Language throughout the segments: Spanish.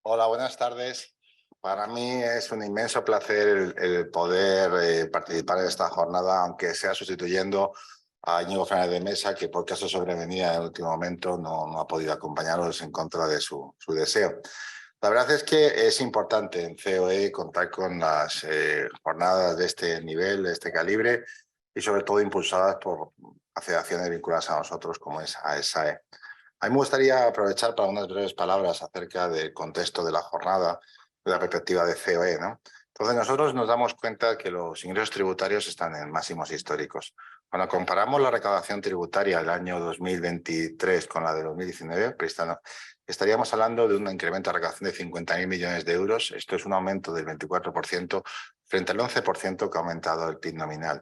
Hola, buenas tardes. Para mí es un inmenso placer el poder participar en esta jornada, aunque sea sustituyendo a Íñigo Fernández de Mesa, que por caso sobrevenía en el último momento no ha podido acompañarnos en contra de su deseo. La verdad es que es importante en COE contar con las jornadas de este nivel, de este calibre, y sobre todo impulsadas por asociaciones vinculadas a nosotros como es AESAE. A mí me gustaría aprovechar para unas breves palabras acerca del contexto de la jornada, de la perspectiva de COE, ¿no? Entonces, nosotros nos damos cuenta que los ingresos tributarios están en máximos históricos. Cuando comparamos la recaudación tributaria del año 2023 con la de 2019, estaríamos hablando de un incremento de recaudación de 50.000 millones de euros. Esto es un aumento del 24% frente al 11% que ha aumentado el PIB nominal.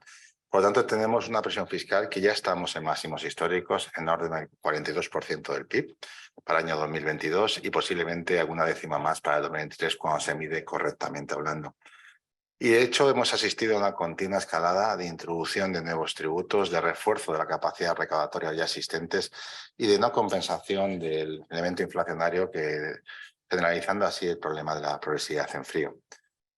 Por lo tanto, tenemos una presión fiscal que ya estamos en máximos históricos, en orden del 42% del PIB para el año 2022 y posiblemente alguna décima más para el 2023 cuando se mide correctamente hablando. Y de hecho hemos asistido a una continua escalada de introducción de nuevos tributos, de refuerzo de la capacidad recaudatoria ya existentes y de no compensación del elemento inflacionario generalizando así el problema de la progresividad en frío.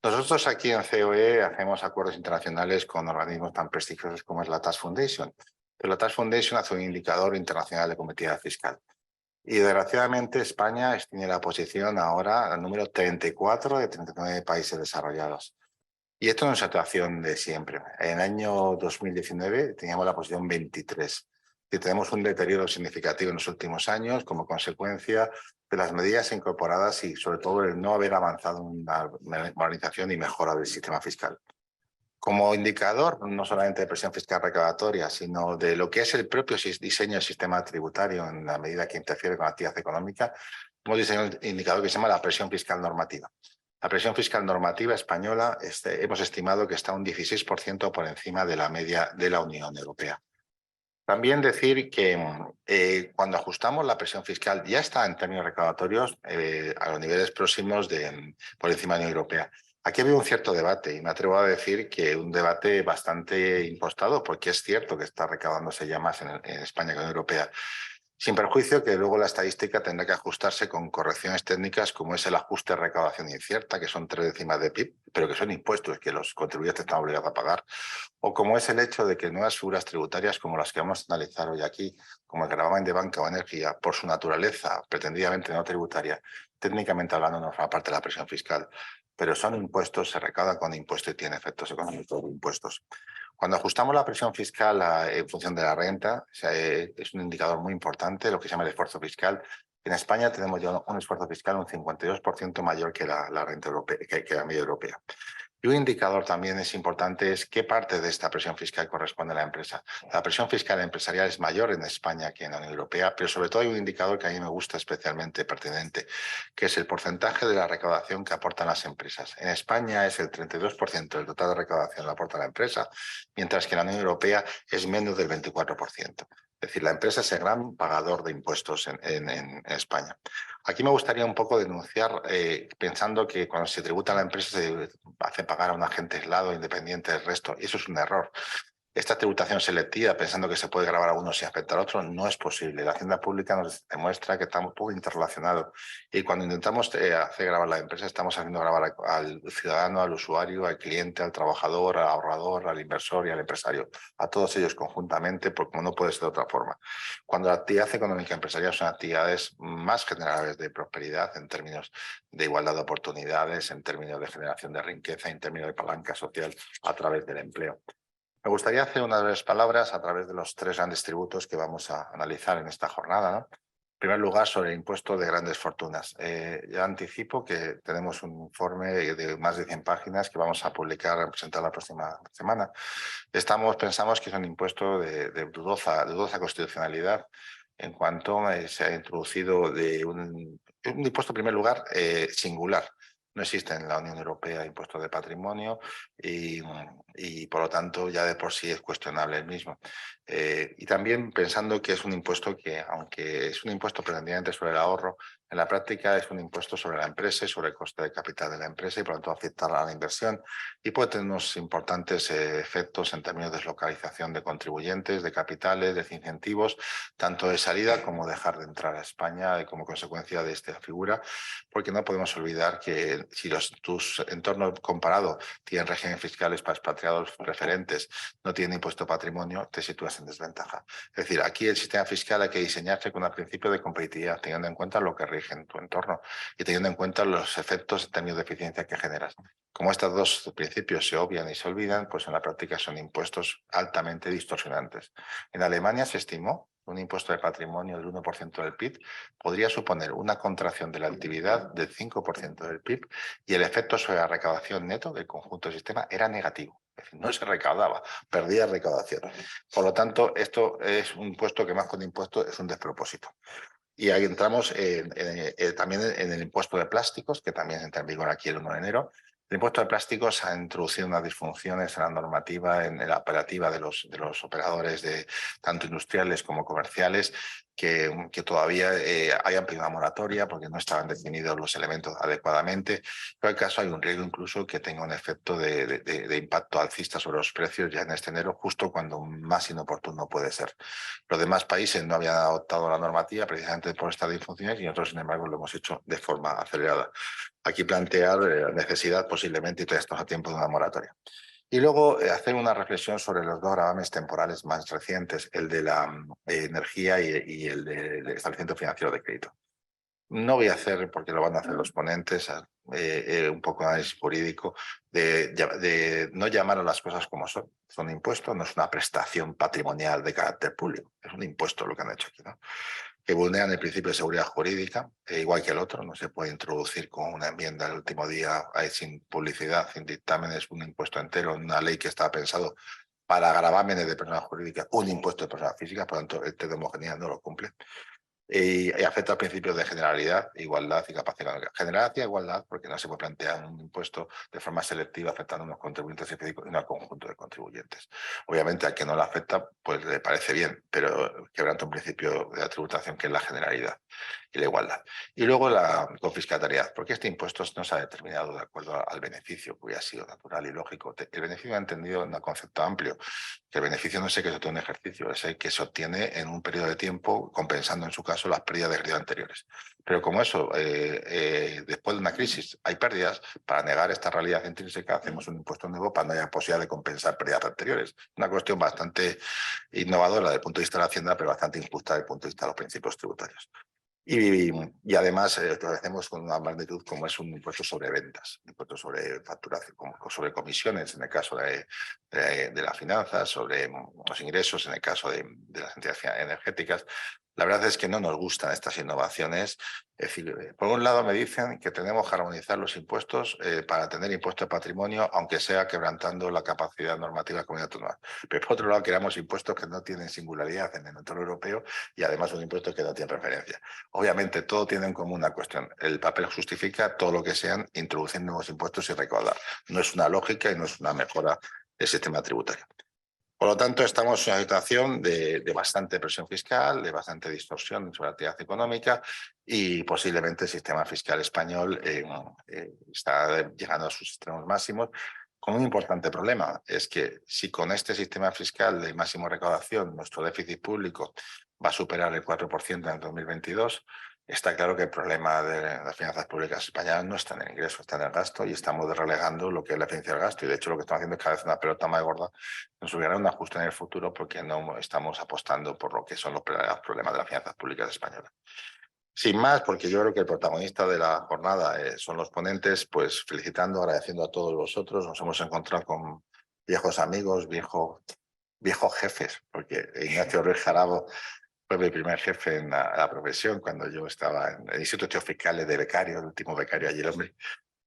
Nosotros aquí en COE hacemos acuerdos internacionales con organismos tan prestigiosos como es la Tax Foundation. Pero la Tax Foundation hace un indicador internacional de competitividad fiscal. Y desgraciadamente España tiene la posición ahora al número 34 de 39 países desarrollados. Y esto no es una situación de siempre. En el año 2019 teníamos la posición 23. Y tenemos un deterioro significativo en los últimos años como consecuencia de las medidas incorporadas y sobre todo el no haber avanzado en una modernización y mejora del sistema fiscal. Como indicador, no solamente de presión fiscal recaudatoria, sino de lo que es el propio diseño del sistema tributario en la medida que interfiere con la actividad económica, hemos diseñado un indicador que se llama la presión fiscal normativa. La presión fiscal normativa española hemos estimado que está un 16% por encima de la media de la Unión Europea. También decir que cuando ajustamos la presión fiscal ya está en términos recaudatorios a los niveles próximos por encima de la Unión Europea. Aquí ha habido un cierto debate y me atrevo a decir que un debate bastante impostado porque es cierto que está recaudándose ya más en España que en la Unión Europea. Sin perjuicio que luego la estadística tendrá que ajustarse con correcciones técnicas como es el ajuste de recaudación incierta, que son 3 décimas de PIB, pero que son impuestos que los contribuyentes están obligados a pagar, o como es el hecho de que nuevas figuras tributarias como las que vamos a analizar hoy aquí, como el gravamen de banca o energía, por su naturaleza pretendidamente no tributaria, técnicamente hablando no forma parte de la presión fiscal, pero son impuestos, se recaudan con impuestos y tienen efectos económicos de impuestos. Cuando ajustamos la presión fiscal en función de la renta, es un indicador muy importante, lo que se llama el esfuerzo fiscal. En España tenemos ya un esfuerzo fiscal un 52% mayor que la renta europea, que la media europea. Y un indicador también es importante es qué parte de esta presión fiscal corresponde a la empresa. La presión fiscal empresarial es mayor en España que en la Unión Europea, pero sobre todo hay un indicador que a mí me gusta especialmente pertinente, que es el porcentaje de la recaudación que aportan las empresas. En España es el 32% del total de recaudación que aporta la empresa, mientras que en la Unión Europea es menos del 24%. Es decir, la empresa es el gran pagador de impuestos en España. Aquí me gustaría un poco denunciar, pensando que cuando se tributa a la empresa se hace pagar a un agente aislado, independiente del resto, y eso es un error. Esta tributación selectiva, pensando que se puede grabar a uno sin afectar a otro, no es posible. La hacienda pública nos demuestra que estamos todo interrelacionados. Y cuando intentamos hacer grabar la empresa, estamos haciendo grabar al ciudadano, al usuario, al cliente, al trabajador, al ahorrador, al inversor y al empresario. A todos ellos conjuntamente, porque no puede ser de otra forma. Cuando la actividad económica empresarial son actividades más generales de prosperidad en términos de igualdad de oportunidades, en términos de generación de riqueza, en términos de palanca social a través del empleo. Me gustaría hacer unas breves palabras a través de los 3 grandes tributos que vamos a analizar en esta jornada, ¿no? En primer lugar, sobre el impuesto de grandes fortunas. Ya anticipo que tenemos un informe de más de 100 páginas que vamos a publicar, a presentar la próxima semana. Pensamos que es un impuesto de dudosa constitucionalidad en cuanto se ha introducido un impuesto, en primer lugar, singular. No existe en la Unión Europea impuesto de patrimonio y por lo tanto ya de por sí es cuestionable el mismo. Y también pensando que es un impuesto que, aunque es un impuesto pretendiente sobre el ahorro, en la práctica es un impuesto sobre la empresa y sobre el coste de capital de la empresa y por lo tanto afecta a la inversión y puede tener unos importantes efectos en términos de deslocalización de contribuyentes, de capitales, de incentivos, tanto de salida como dejar de entrar a España como consecuencia de esta figura, porque no podemos olvidar que si tus entornos comparados tienen regímenes fiscales para expatriados preferentes, no tienen impuesto de patrimonio, te sitúas en desventaja. Es decir, aquí el sistema fiscal hay que diseñarse con el principio de competitividad, teniendo en cuenta lo que rige en tu entorno y teniendo en cuenta los efectos en términos de eficiencia que generas. Como estos dos principios se obvian y se olvidan, pues en la práctica son impuestos altamente distorsionantes. En Alemania se estimó un impuesto de patrimonio del 1% del PIB podría suponer una contracción de la actividad del 5% del PIB y el efecto sobre la recaudación neto del conjunto del sistema era negativo. Es decir, no se recaudaba, perdía recaudación. Por lo tanto, esto es un impuesto que más que un impuesto es un despropósito. Y ahí entramos también en el impuesto de plásticos, que también entra en vigor aquí el 1 de enero. El impuesto de plásticos ha introducido unas disfunciones en la normativa, en la operativa de los operadores tanto industriales como comerciales, que todavía hayan pedido una moratoria porque no estaban definidos los elementos adecuadamente. Pero en el caso hay un riesgo incluso que tenga un efecto de impacto alcista sobre los precios ya en este enero, justo cuando más inoportuno puede ser. Los demás países no habían adoptado la normativa precisamente por estas disfunciones y nosotros, sin embargo, lo hemos hecho de forma acelerada. Aquí plantear la necesidad posiblemente, y todavía estamos a tiempo, de una moratoria. Y luego hacer una reflexión sobre los dos gravames temporales más recientes, el de la energía y el del establecimiento financiero de crédito. No voy a hacer, porque lo van a hacer los ponentes, un poco de análisis jurídico, de no llamar a las cosas como son. Es un impuesto, no es una prestación patrimonial de carácter público, es un impuesto lo que han hecho aquí, ¿no? Que vulneran el principio de seguridad jurídica, igual que el otro, no se puede introducir con una enmienda el último día sin publicidad, sin dictámenes, un impuesto entero, una ley que está pensado para gravámenes de personas jurídicas, un impuesto de personas físicas, por lo tanto, el test de homogeneidad no lo cumple. Y afecta al principio de generalidad, igualdad y capacidad económica. Generalidad y igualdad porque no se puede plantear un impuesto de forma selectiva afectando a unos contribuyentes específicos y no al conjunto de contribuyentes. Obviamente al que no le afecta pues le parece bien, pero quebranta un principio de la tributación que es la generalidad y la igualdad. Y luego la confiscatariedad, porque este impuesto no se ha determinado de acuerdo al beneficio, que hubiera sido natural y lógico. El beneficio ha entendido en un concepto amplio, que el beneficio no es el que se obtiene en ejercicio, es el que se obtiene en un periodo de tiempo compensando en su caso las pérdidas de ejercicio anteriores. Pero como eso, después de una crisis hay pérdidas, para negar esta realidad intrínseca hacemos un impuesto nuevo para no haya posibilidad de compensar pérdidas anteriores. Una cuestión bastante innovadora desde el punto de vista de la Hacienda, pero bastante injusta desde el punto de vista de los principios tributarios. Y además lo hacemos con una magnitud como es un impuesto sobre ventas, un impuesto sobre facturación, sobre comisiones en el caso de las finanzas, sobre los ingresos en el caso de las entidades energéticas. La verdad es que no nos gustan estas innovaciones. Es decir, por un lado me dicen que tenemos que armonizar los impuestos para tener impuesto de patrimonio, aunque sea quebrantando la capacidad normativa de la comunidad autónoma. Pero por otro lado creamos impuestos que no tienen singularidad en el entorno europeo y además un impuesto que no tiene referencia. Obviamente todo tiene en común una cuestión. El papel justifica todo lo que sean introducir nuevos impuestos y recaudar. No es una lógica y no es una mejora del sistema tributario. Por lo tanto, estamos en una situación de bastante presión fiscal, de bastante distorsión sobre la actividad económica y posiblemente el sistema fiscal español está llegando a sus extremos máximos con un importante problema. Es que si con este sistema fiscal de máxima recaudación nuestro déficit público va a superar el 4% en el 2022, está claro que el problema de las finanzas públicas españolas no está en el ingreso, está en el gasto y estamos relegando lo que es la eficiencia del gasto. Y de hecho lo que estamos haciendo es cada vez una pelota más gorda. Nos hubiera un ajuste en el futuro porque no estamos apostando por lo que son los problemas de las finanzas públicas españolas. Sin más, porque yo creo que el protagonista de la jornada son los ponentes, pues felicitando, agradeciendo a todos vosotros. Nos hemos encontrado con viejos amigos, viejos jefes, porque Ignacio Ruiz Jarabo fue mi primer jefe en la profesión cuando yo estaba en el Instituto de Hechos Fiscales de becario, el último becario allí, el hombre.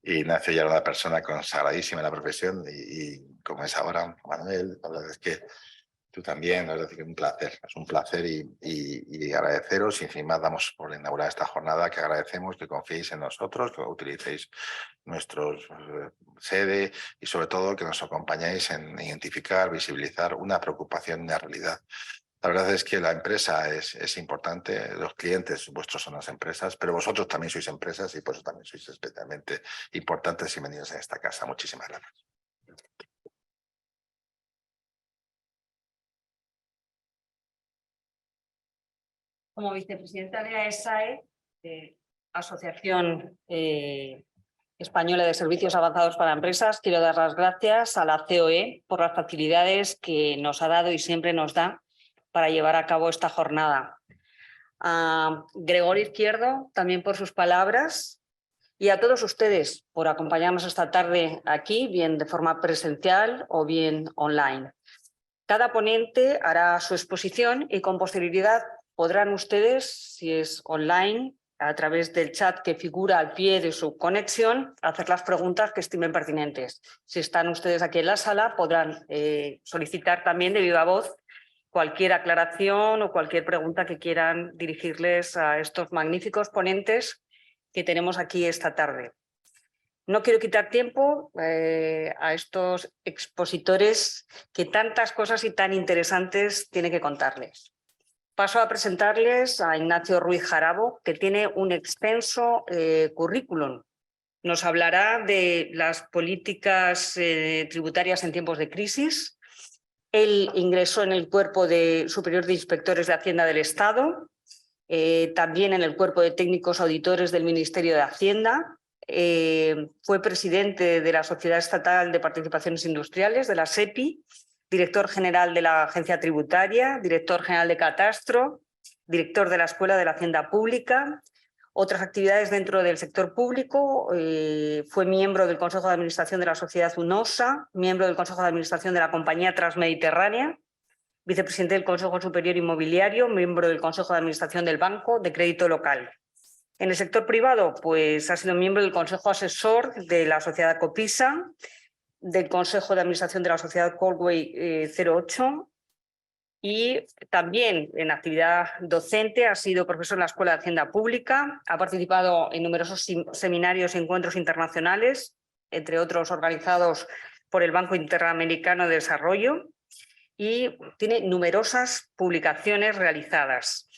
Y Ignacio ya era una persona consagradísima en la profesión y como es ahora Manuel, la verdad es que Tú también, es decir, es un placer y agradeceros y sin más damos por inaugurar esta jornada, que agradecemos que confiéis en nosotros, que utilicéis nuestros sede y sobre todo que nos acompañáis en identificar, visibilizar una preocupación, una realidad. La verdad es que la empresa es importante, los clientes vuestros son las empresas, pero vosotros también sois empresas y por eso también sois especialmente importantes y bienvenidos a esta casa. Muchísimas gracias. Como vicepresidenta de AESAE, Asociación Española de Servicios Avanzados para Empresas, quiero dar las gracias a la COE por las facilidades que nos ha dado y siempre nos da para llevar a cabo esta jornada. A Gregorio Izquierdo, también por sus palabras, y a todos ustedes por acompañarnos esta tarde aquí, bien de forma presencial o bien online. Cada ponente hará su exposición y con posterioridad podrán ustedes, si es online, a través del chat que figura al pie de su conexión, hacer las preguntas que estimen pertinentes. Si están ustedes aquí en la sala, podrán solicitar también de viva voz cualquier aclaración o cualquier pregunta que quieran dirigirles a estos magníficos ponentes que tenemos aquí esta tarde. No quiero quitar tiempo a estos expositores que tantas cosas y tan interesantes tiene que contarles. Paso a presentarles a Ignacio Ruiz Jarabo, que tiene un extenso currículum. Nos hablará de las políticas tributarias en tiempos de crisis. Él ingresó en el Cuerpo Superior de Inspectores de Hacienda del Estado, también en el Cuerpo de Técnicos Auditores del Ministerio de Hacienda. Fue presidente de la Sociedad Estatal de Participaciones Industriales, de la SEPI, director general de la Agencia Tributaria, director general de Catastro, director de la Escuela de la Hacienda Pública. Otras actividades dentro del sector público, fue miembro del Consejo de Administración de la Sociedad UNOSA, miembro del Consejo de Administración de la Compañía Transmediterránea, vicepresidente del Consejo Superior Inmobiliario, miembro del Consejo de Administración del Banco de Crédito Local. En el sector privado, pues ha sido miembro del Consejo Asesor de la Sociedad Copisa, del Consejo de Administración de la Sociedad Colway 08 y también en actividad docente ha sido profesor en la Escuela de Hacienda Pública, ha participado en numerosos seminarios y encuentros internacionales, entre otros organizados por el Banco Interamericano de Desarrollo, y tiene numerosas publicaciones realizadas.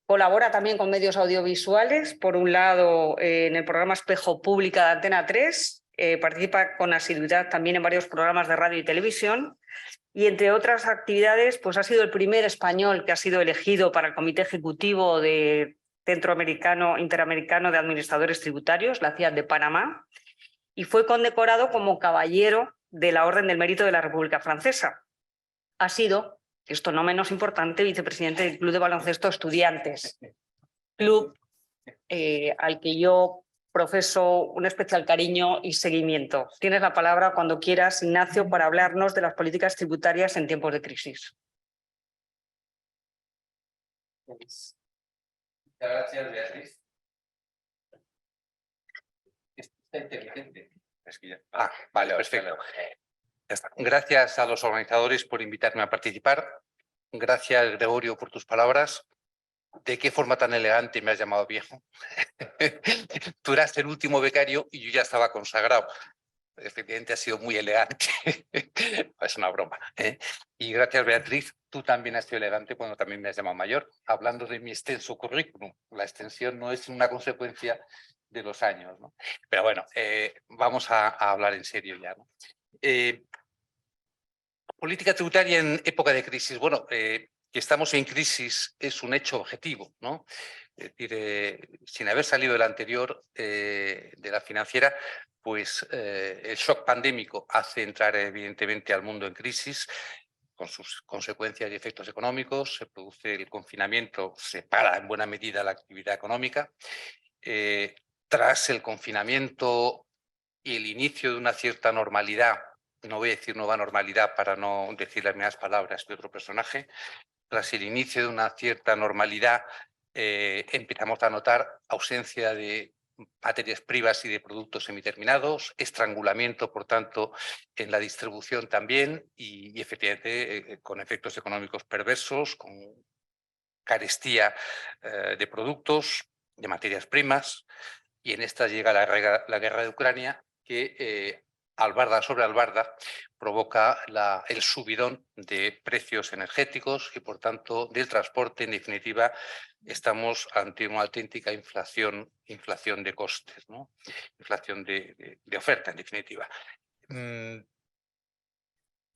Colabora también con medios audiovisuales, por un lado en el programa Espejo Pública de Antena 3, participa con asiduidad también en varios programas de radio y televisión y entre otras actividades pues ha sido el primer español que ha sido elegido para el Comité Ejecutivo de Centro Interamericano de Administradores Tributarios, la CIAT de Panamá, y fue condecorado como Caballero de la Orden del Mérito de la República Francesa. Ha sido, esto no menos importante, vicepresidente del Club de Baloncesto Estudiantes, club al que yo profeso un especial cariño y seguimiento. Tienes la palabra cuando quieras, Ignacio, para hablarnos de las políticas tributarias en tiempos de crisis. Muchas gracias, Beatriz. Está inteligente. Vale, perfecto. Ya está. Gracias a los organizadores por invitarme a participar. Gracias, Gregorio, por tus palabras. ¿De qué forma tan elegante me has llamado viejo? Tú eras el último becario y yo ya estaba consagrado. Efectivamente, ha sido muy elegante. Es una broma, ¿eh? Y gracias, Beatriz. Tú también has sido elegante cuando también me has llamado mayor. Hablando de mi extenso currículum, la extensión no es una consecuencia de los años, ¿no? Pero bueno, vamos a hablar en serio ya, ¿no? Política tributaria en época de crisis. Bueno, que estamos en crisis es un hecho objetivo, ¿no? Es decir, sin haber salido del anterior, de la financiera, pues el shock pandémico hace entrar evidentemente al mundo en crisis, con sus consecuencias y efectos económicos. Se produce el confinamiento, se para en buena medida la actividad económica. Tras el confinamiento y el inicio de una cierta normalidad, no voy a decir nueva normalidad para no decir las mismas palabras que otro personaje, tras el inicio de una cierta normalidad empezamos a notar ausencia de materias primas y de productos semiterminados, estrangulamiento, por tanto, en la distribución también y efectivamente con efectos económicos perversos, con carestía de productos, de materias primas, y en esta llega la guerra de Ucrania que albarda sobre albarda provoca el subidón de precios energéticos y por tanto del transporte. En definitiva, estamos ante una auténtica inflación de costes, ¿no? Inflación de oferta, en definitiva. ¿Qué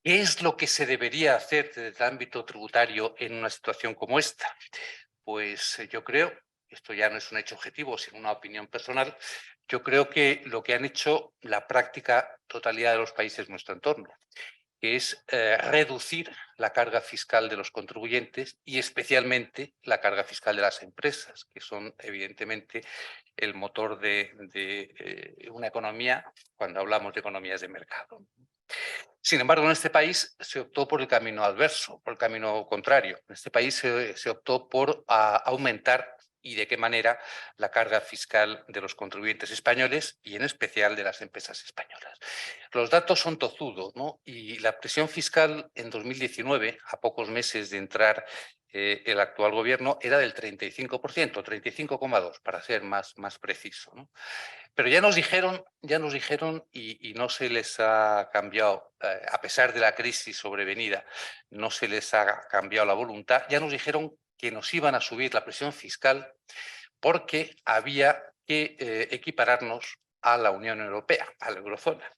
es lo que se debería hacer desde el ámbito tributario en una situación como esta? Pues yo creo, esto ya no es un hecho objetivo, sino una opinión personal, yo creo que lo que han hecho la práctica totalidad de los países de nuestro entorno, que es reducir la carga fiscal de los contribuyentes y especialmente la carga fiscal de las empresas, que son evidentemente el motor de una economía cuando hablamos de economías de mercado. Sin embargo, en este país se optó por el camino adverso, por el camino contrario. En este país se optó por aumentar y de qué manera la carga fiscal de los contribuyentes españoles y en especial de las empresas españolas. Los datos son tozudos, ¿no? Y la presión fiscal en 2019, a pocos meses de entrar el actual gobierno, era del 35%, 35,2% para ser más preciso, ¿no? Pero ya nos dijeron y no se les ha cambiado, a pesar de la crisis sobrevenida, no se les ha cambiado la voluntad, ya nos dijeron que nos iban a subir la presión fiscal porque había que equipararnos a la Unión Europea, a la eurozona.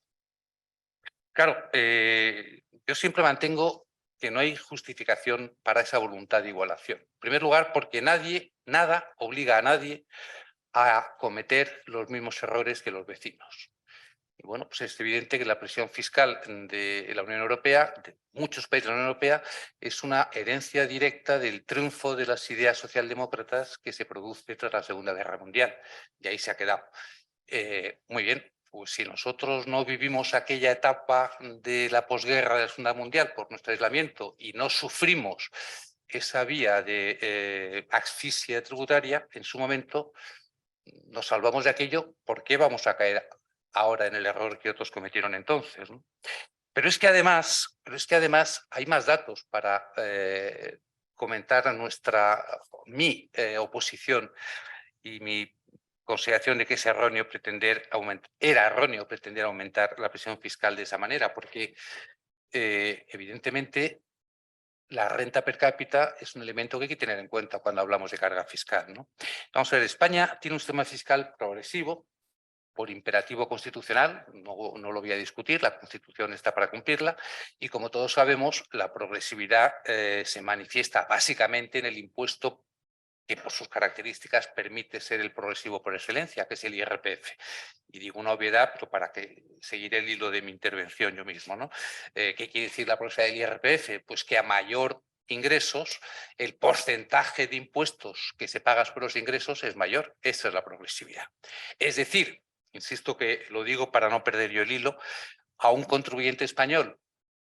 Claro, yo siempre mantengo que no hay justificación para esa voluntad de igualación. En primer lugar, porque nada obliga a nadie a cometer los mismos errores que los vecinos. Y bueno, pues es evidente que la presión fiscal de la Unión Europea, de muchos países de la Unión Europea, es una herencia directa del triunfo de las ideas socialdemócratas que se produce tras la Segunda Guerra Mundial. Y ahí se ha quedado. Muy bien, pues si nosotros no vivimos aquella etapa de la posguerra de la Segunda Mundial por nuestro aislamiento y no sufrimos esa vía de asfixia tributaria en su momento, nos salvamos de aquello, ¿por qué vamos a caer ahora en el error que otros cometieron entonces, ¿no? Pero es que además hay más datos para comentar mi oposición y mi consideración de que era erróneo pretender aumentar la presión fiscal de esa manera, porque evidentemente la renta per cápita es un elemento que hay que tener en cuenta cuando hablamos de carga fiscal, ¿no? Vamos a ver, España tiene un sistema fiscal progresivo por imperativo constitucional, no lo voy a discutir, la Constitución está para cumplirla, y como todos sabemos, la progresividad se manifiesta básicamente en el impuesto que por sus características permite ser el progresivo por excelencia, que es el IRPF. Y digo una obviedad, pero para que seguir el hilo de mi intervención yo mismo, ¿no? ¿Qué quiere decir la progresividad del IRPF? Pues que a mayor ingresos, el porcentaje de impuestos que se paga por los ingresos es mayor. Esa es la progresividad. Es decir, insisto que lo digo para no perder yo el hilo, a un contribuyente español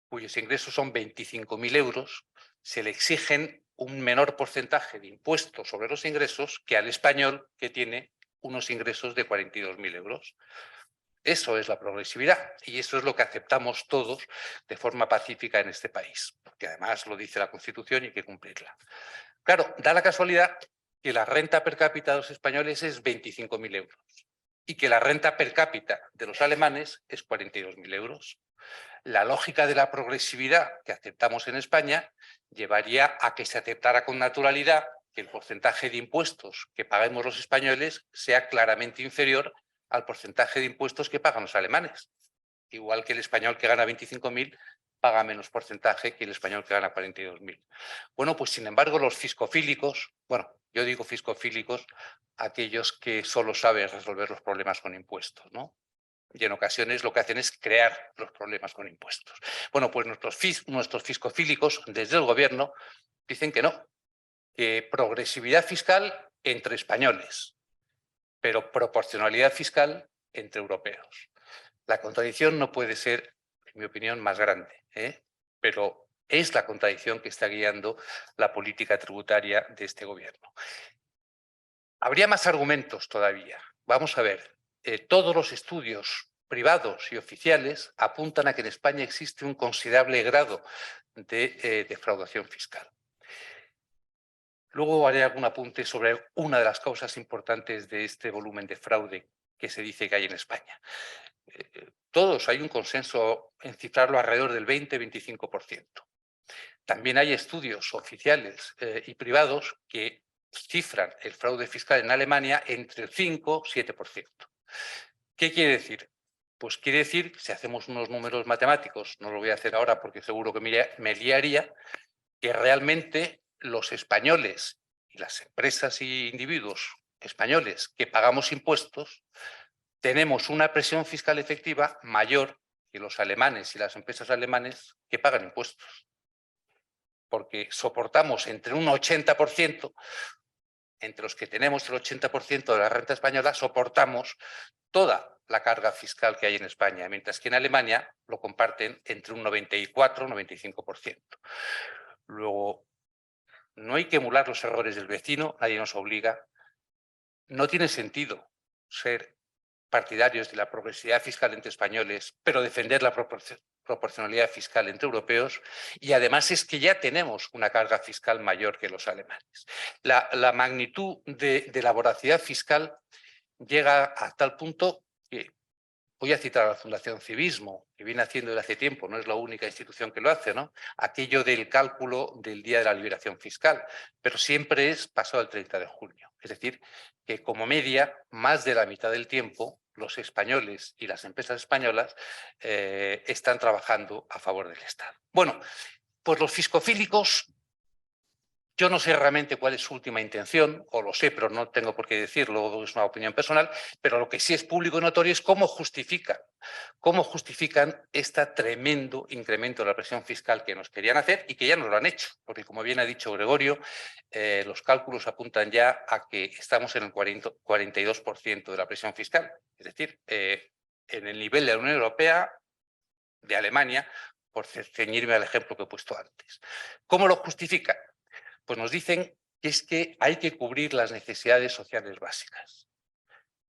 cuyos ingresos son 25.000 euros, se le exigen un menor porcentaje de impuestos sobre los ingresos que al español que tiene unos ingresos de 42.000 euros. Eso es la progresividad y eso es lo que aceptamos todos de forma pacífica en este país, porque además lo dice la Constitución y hay que cumplirla. Claro, da la casualidad que la renta per cápita de los españoles es 25.000 euros y que la renta per cápita de los alemanes es 42.000 euros. La lógica de la progresividad que aceptamos en España llevaría a que se aceptara con naturalidad que el porcentaje de impuestos que paguemos los españoles sea claramente inferior al porcentaje de impuestos que pagan los alemanes. Igual que el español que gana 25.000 paga menos porcentaje que el español que gana 42.000. Bueno, pues sin embargo los fiscofílicos, bueno, yo digo fiscofílicos, aquellos que solo saben resolver los problemas con impuestos, ¿no? Y en ocasiones lo que hacen es crear los problemas con impuestos. Bueno, pues nuestros fiscofílicos desde el gobierno dicen que no, que progresividad fiscal entre españoles, pero proporcionalidad fiscal entre europeos. La contradicción no puede ser, en mi opinión, más grande, pero es la contradicción que está guiando la política tributaria de este gobierno. Habría más argumentos todavía. vamos a ver, todos los estudios privados y oficiales apuntan a que en España existe un considerable grado de defraudación fiscal. Luego haré algún apunte sobre una de las causas importantes de este volumen de fraude que se dice que hay en España. Todos hay un consenso en cifrarlo alrededor del 20-25%. También hay estudios oficiales y privados que cifran el fraude fiscal en Alemania entre el 5-7%. ¿Qué quiere decir? Pues quiere decir, si hacemos unos números matemáticos, no lo voy a hacer ahora porque seguro que me liaría, que realmente los españoles y las empresas y individuos españoles que pagamos impuestos tenemos una presión fiscal efectiva mayor que los alemanes y las empresas alemanes que pagan impuestos. Porque soportamos entre un 80%, entre los que tenemos el 80% de la renta española, soportamos toda la carga fiscal que hay en España, mientras que en Alemania lo comparten entre un 94-95%. Luego, no hay que emular los errores del vecino, nadie nos obliga. No tiene sentido ser partidarios de la progresividad fiscal entre españoles, pero defender la proporcionalidad fiscal entre europeos, y además es que ya tenemos una carga fiscal mayor que los alemanes. La magnitud de la voracidad fiscal llega a tal punto que voy a citar a la Fundación Civismo, que viene haciendo desde hace tiempo, no es la única institución que lo hace, ¿no? Aquello del cálculo del día de la liberación fiscal, pero siempre es pasado el 30 de junio. Es decir, que como media, más de la mitad del tiempo, los españoles y las empresas españolas están trabajando a favor del Estado. Bueno, pues los fiscofílicos, yo no sé realmente cuál es su última intención, o lo sé, pero no tengo por qué decirlo, es una opinión personal, pero lo que sí es público y notorio es cómo justifican este tremendo incremento de la presión fiscal que nos querían hacer y que ya nos lo han hecho, porque como bien ha dicho Gregorio, los cálculos apuntan ya a que estamos en el 42% de la presión fiscal, es decir, en el nivel de la Unión Europea, de Alemania, por ceñirme al ejemplo que he puesto antes. ¿Cómo lo justifican? Pues nos dicen que es que hay que cubrir las necesidades sociales básicas.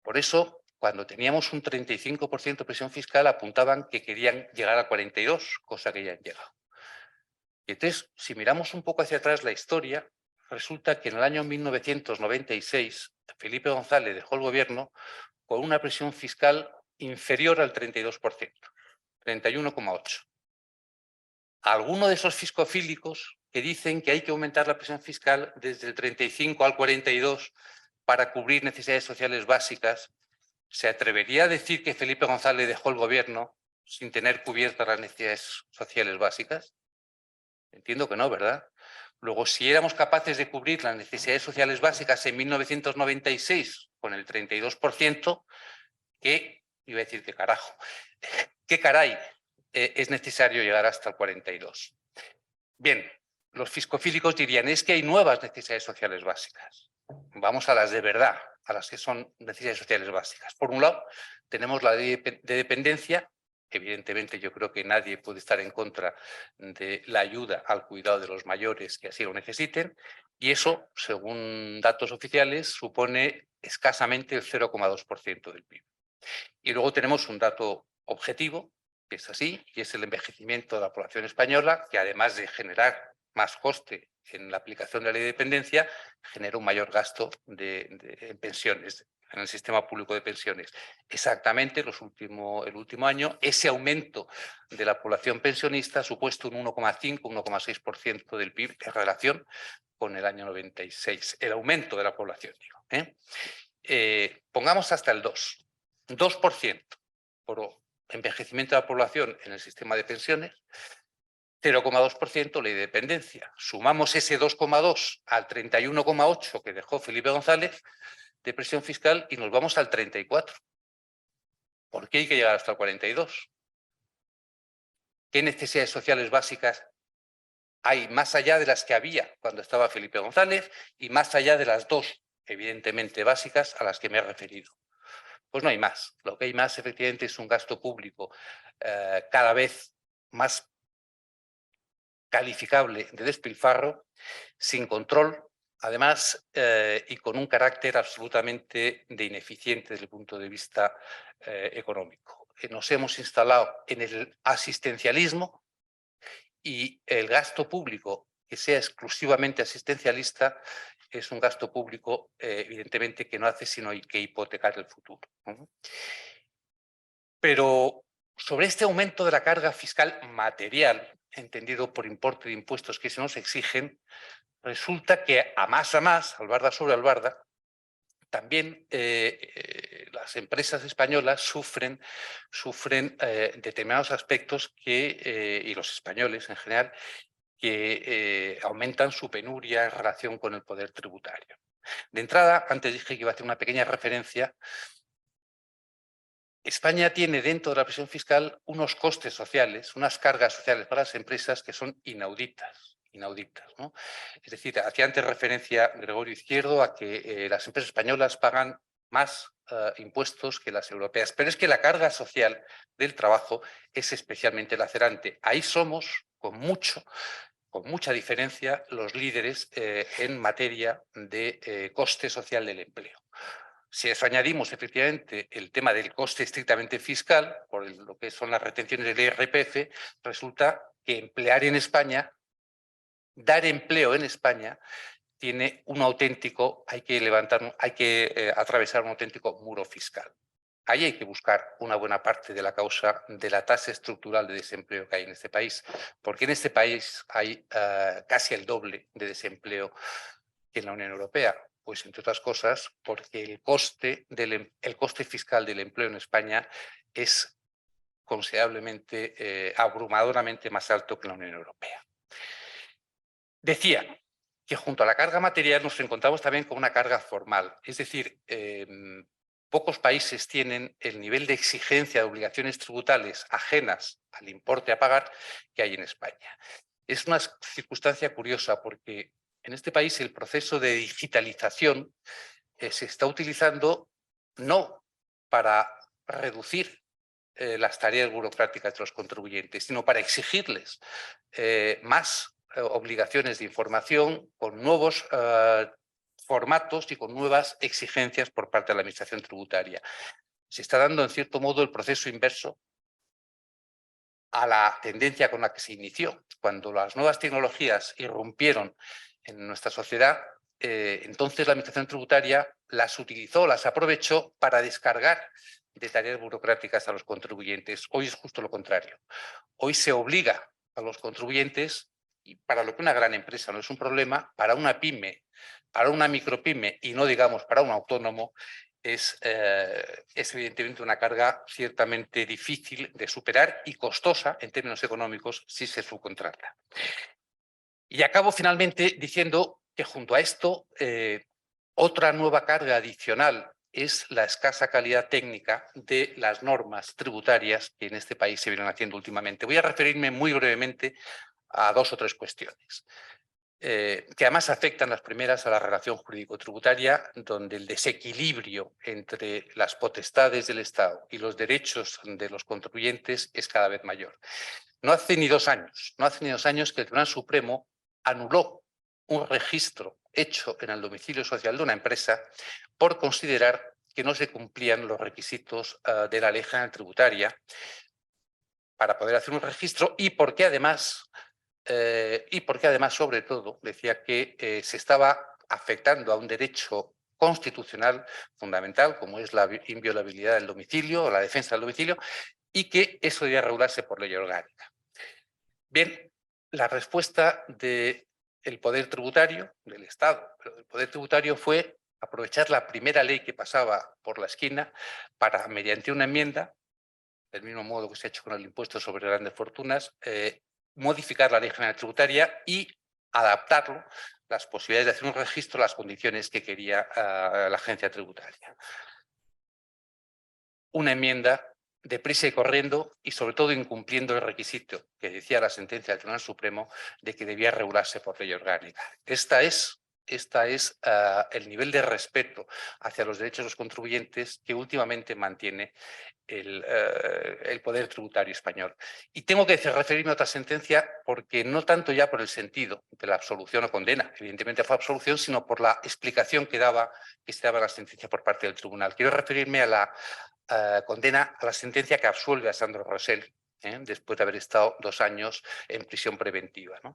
Por eso, cuando teníamos un 35% de presión fiscal, apuntaban que querían llegar a 42%, cosa que ya han llegado. Y entonces, si miramos un poco hacia atrás la historia, resulta que en el año 1996, Felipe González dejó el gobierno con una presión fiscal inferior al 32%, 31,8%. Alguno de esos fiscofílicos que dicen que hay que aumentar la presión fiscal desde el 35 al 42 para cubrir necesidades sociales básicas, ¿se atrevería a decir que Felipe González dejó el gobierno sin tener cubiertas las necesidades sociales básicas? Entiendo que no, ¿verdad? Luego, si éramos capaces de cubrir las necesidades sociales básicas en 1996 con el 32%, ¿qué? Iba a decir qué carajo. ¿Qué caray es necesario llegar hasta el 42%? Bien, los fiscofílicos dirían, es que hay nuevas necesidades sociales básicas. Vamos a las de verdad, a las que son necesidades sociales básicas. Por un lado, tenemos la ley de dependencia. Evidentemente, yo creo que nadie puede estar en contra de la ayuda al cuidado de los mayores que así lo necesiten, y eso, según datos oficiales, supone escasamente el 0,2% del PIB. Y luego tenemos un dato objetivo, que es así, y es el envejecimiento de la población española, que además de generar más coste en la aplicación de la ley de dependencia, genera un mayor gasto en pensiones, en el sistema público de pensiones. Exactamente, el último año, ese aumento de la población pensionista ha supuesto un 1,5-1,6% del PIB en relación con el año 96, el aumento de la población, digo. Pongamos hasta el 2% por envejecimiento de la población en el sistema de pensiones, 0,2% ley de dependencia. Sumamos ese 2,2 al 31,8 que dejó Felipe González de presión fiscal y nos vamos al 34. ¿Por qué hay que llegar hasta el 42? ¿Qué necesidades sociales básicas hay más allá de las que había cuando estaba Felipe González y más allá de las dos, evidentemente básicas, a las que me he referido? Pues no hay más. Lo que hay más, efectivamente, es un gasto público cada vez más calificable de despilfarro, sin control, además, y con un carácter absolutamente de ineficiente desde el punto de vista económico. Nos hemos instalado en el asistencialismo y el gasto público que sea exclusivamente asistencialista es un gasto público, evidentemente, que no hace sino que hipotecar el futuro, ¿no? Pero sobre este aumento de la carga fiscal material, entendido por importe de impuestos que se nos exigen, resulta que a más, albarda sobre albarda, también las empresas españolas sufren determinados aspectos y los españoles en general, que aumentan su penuria en relación con el poder tributario. De entrada, antes dije que iba a hacer una pequeña referencia. España tiene dentro de la presión fiscal unos costes sociales, unas cargas sociales para las empresas que son inauditas, ¿no? Es decir, hacía antes referencia Gregorio Izquierdo a que las empresas españolas pagan más impuestos que las europeas, pero es que la carga social del trabajo es especialmente lacerante. Ahí somos, con mucha diferencia, los líderes en materia de coste social del empleo. Si a eso añadimos efectivamente el tema del coste estrictamente fiscal, por lo que son las retenciones del IRPF, resulta que emplear en España, dar empleo en España, tiene un auténtico, hay que atravesar un auténtico muro fiscal. Ahí hay que buscar una buena parte de la causa de la tasa estructural de desempleo que hay en este país, porque en este país hay casi el doble de desempleo que en la Unión Europea. Pues, entre otras cosas, porque el coste fiscal del empleo en España es considerablemente, abrumadoramente más alto que en la Unión Europea. Decía que junto a la carga material nos encontramos también con una carga formal, es decir, pocos países tienen el nivel de exigencia de obligaciones tributarias ajenas al importe a pagar que hay en España. Es una circunstancia curiosa porque en este país el proceso de digitalización se está utilizando no para reducir las tareas burocráticas de los contribuyentes, sino para exigirles más obligaciones de información con nuevos formatos y con nuevas exigencias por parte de la Administración tributaria. Se está dando, en cierto modo, el proceso inverso a la tendencia con la que se inició. Cuando las nuevas tecnologías irrumpieron en nuestra sociedad, entonces la Administración tributaria las utilizó, las aprovechó para descargar de tareas burocráticas a los contribuyentes. Hoy es justo lo contrario. Hoy se obliga a los contribuyentes, y para lo que una gran empresa no es un problema, para una pyme, para una micropyme y no digamos para un autónomo, es evidentemente una carga ciertamente difícil de superar y costosa en términos económicos si se subcontrata. Y acabo finalmente diciendo que junto a esto, otra nueva carga adicional es la escasa calidad técnica de las normas tributarias que en este país se vienen haciendo últimamente. Voy a referirme muy brevemente a 2 o 3 cuestiones. Que además afectan las primeras a la relación jurídico-tributaria, donde el desequilibrio entre las potestades del Estado y los derechos de los contribuyentes es cada vez mayor. No hace ni 2 años que el Tribunal Supremo anuló un registro hecho en el domicilio social de una empresa por considerar que no se cumplían los requisitos de la Ley General Tributaria para poder hacer un registro y porque además, sobre todo, decía que se estaba afectando a un derecho constitucional fundamental, como es la inviolabilidad del domicilio o la defensa del domicilio, y que eso debía regularse por ley orgánica. Bien, la respuesta del poder tributario, del Estado, pero del poder tributario fue aprovechar la primera ley que pasaba por la esquina para, mediante una enmienda, del mismo modo que se ha hecho con el impuesto sobre grandes fortunas, modificar la Ley General Tributaria y adaptarlo, las posibilidades de hacer un registro a las condiciones que quería la agencia tributaria. Una enmienda deprisa y corriendo y sobre todo incumpliendo el requisito que decía la sentencia del Tribunal Supremo de que debía regularse por ley orgánica. Esta es esta es el nivel de respeto hacia los derechos de los contribuyentes que últimamente mantiene el poder tributario español. Y tengo que referirme a otra sentencia porque no tanto ya por el sentido de la absolución o condena, evidentemente fue absolución, sino por la explicación que se daba la sentencia por parte del tribunal. Quiero referirme a la condena, a la sentencia que absuelve a Sandro Rosell, después de haber estado 2 años en prisión preventiva, ¿no?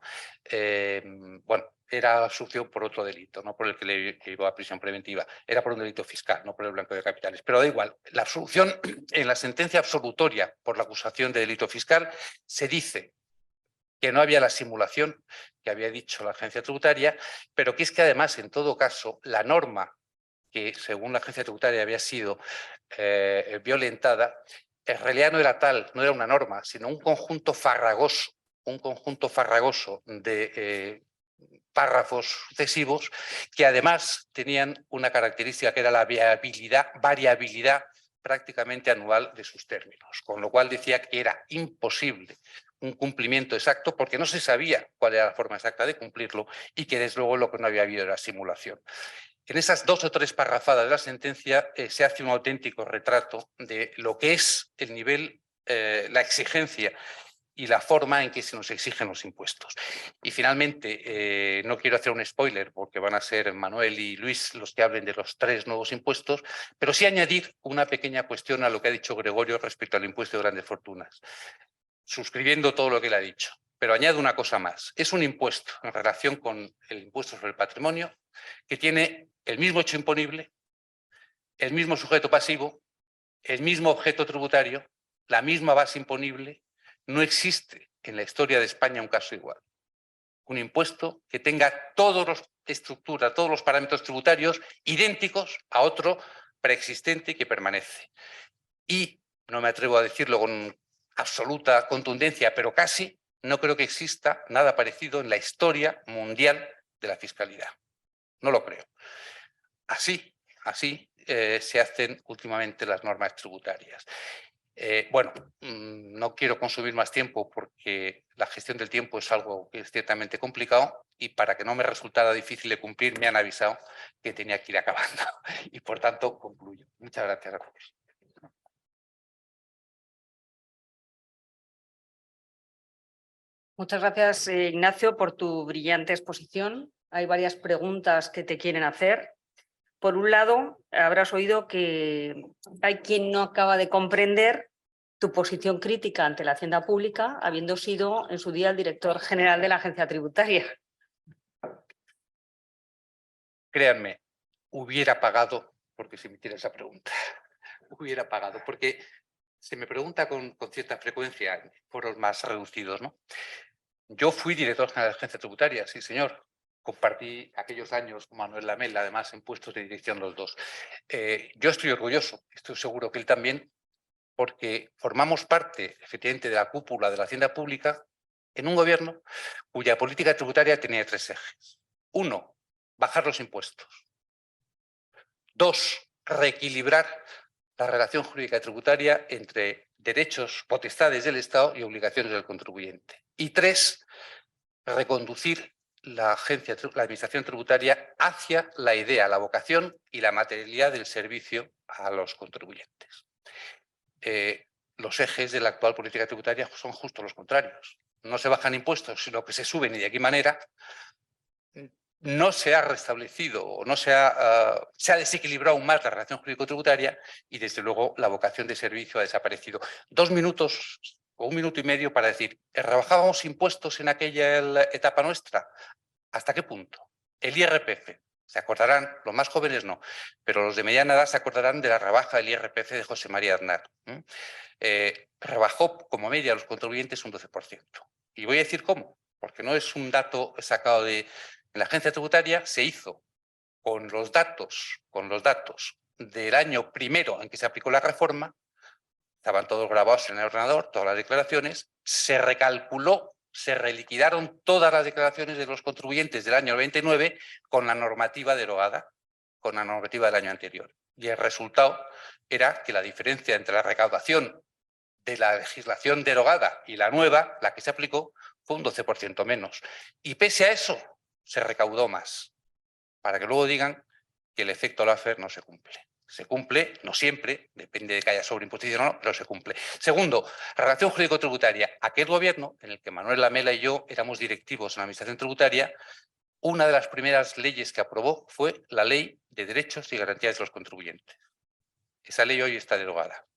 Bueno, era absolución por otro delito, no por el que le llevó a prisión preventiva, era por un delito fiscal, no por el blanqueo de capitales. Pero da igual, la absolución en la sentencia absolutoria por la acusación de delito fiscal se dice que no había la simulación que había dicho la agencia tributaria, pero que es que además, en todo caso, la norma que según la agencia tributaria había sido violentada, en realidad no era tal, no era una norma, sino un conjunto farragoso de párrafos sucesivos que además tenían una característica que era la variabilidad prácticamente anual de sus términos, con lo cual decía que era imposible un cumplimiento exacto porque no se sabía cuál era la forma exacta de cumplirlo y que desde luego lo que no había habido era simulación. En esas 2 o 3 parrafadas de la sentencia se hace un auténtico retrato de lo que es el nivel, la exigencia y la forma en que se nos exigen los impuestos. Y finalmente, no quiero hacer un spoiler porque van a ser Manuel y Luis los que hablen de los 3 nuevos impuestos, pero sí añadir una pequeña cuestión a lo que ha dicho Gregorio respecto al impuesto de grandes fortunas, suscribiendo todo lo que él ha dicho. Pero añado una cosa más. Es un impuesto en relación con el impuesto sobre el patrimonio que tiene el mismo hecho imponible, el mismo sujeto pasivo, el mismo objeto tributario, la misma base imponible. No existe en la historia de España un caso igual. Un impuesto que tenga todos los parámetros tributarios idénticos a otro preexistente que permanece. Y no me atrevo a decirlo con absoluta contundencia, pero casi, no creo que exista nada parecido en la historia mundial de la fiscalidad. No lo creo. Así se hacen últimamente las normas tributarias. Bueno, no quiero consumir más tiempo porque la gestión del tiempo es algo que es ciertamente complicado y para que no me resultara difícil de cumplir me han avisado que tenía que ir acabando y por tanto concluyo. Muchas gracias a todos. Muchas gracias, Ignacio, por tu brillante exposición. Hay varias preguntas que te quieren hacer. Por un lado, habrás oído que hay quien no acaba de comprender tu posición crítica ante la Hacienda Pública, habiendo sido en su día el director general de la Agencia Tributaria. Créanme, hubiera pagado porque se emitiera esa pregunta. Hubiera pagado, porque se me pregunta con cierta frecuencia en foros más reducidos, ¿no? Yo fui director general de la Agencia Tributaria, sí, señor. Compartí aquellos años con Manuel Lamela, además en puestos de dirección los dos. Yo estoy orgulloso, estoy seguro que él también, porque formamos parte, efectivamente, de la cúpula de la Hacienda Pública en un gobierno cuya política tributaria tenía 3 ejes. 1, bajar los impuestos. 2, reequilibrar la relación jurídica tributaria entre derechos, potestades del Estado y obligaciones del contribuyente. Y 3, reconducir la administración tributaria hacia la idea, la vocación y la materialidad del servicio a los contribuyentes. Los ejes de la actual política tributaria son justo los contrarios. No se bajan impuestos, sino que se suben y de qué manera. No se ha restablecido o no se ha desequilibrado aún más la relación jurídico-tributaria y, desde luego, la vocación de servicio ha desaparecido. 2 minutos o 1 minuto y medio para decir, ¿rebajábamos impuestos en aquella etapa nuestra? ¿Hasta qué punto? El IRPF. Se acordarán, los más jóvenes no, pero los de mediana edad se acordarán de la rebaja del IRPF de José María Aznar. Rebajó como media a los contribuyentes un 12%. Y voy a decir cómo, porque no es un dato sacado de... En la agencia tributaria se hizo con los datos del año primero en que se aplicó la reforma, estaban todos grabados en el ordenador, todas las declaraciones, se recalculó, se reliquidaron todas las declaraciones de los contribuyentes del año 99 con la normativa derogada, con la normativa del año anterior. Y el resultado era que la diferencia entre la recaudación de la legislación derogada y la nueva, la que se aplicó, fue un 12% menos. Y pese a eso, se recaudó más. para que luego digan que el efecto Laffer no se cumple. Se cumple, no siempre, depende de que haya sobreimposición o no, pero se cumple. Segundo, relación jurídico-tributaria. Aquel gobierno, en el que Manuel Lamela y yo éramos directivos en la Administración Tributaria, una de las primeras leyes que aprobó fue la Ley de Derechos y Garantías de los Contribuyentes. Esa ley hoy está derogada.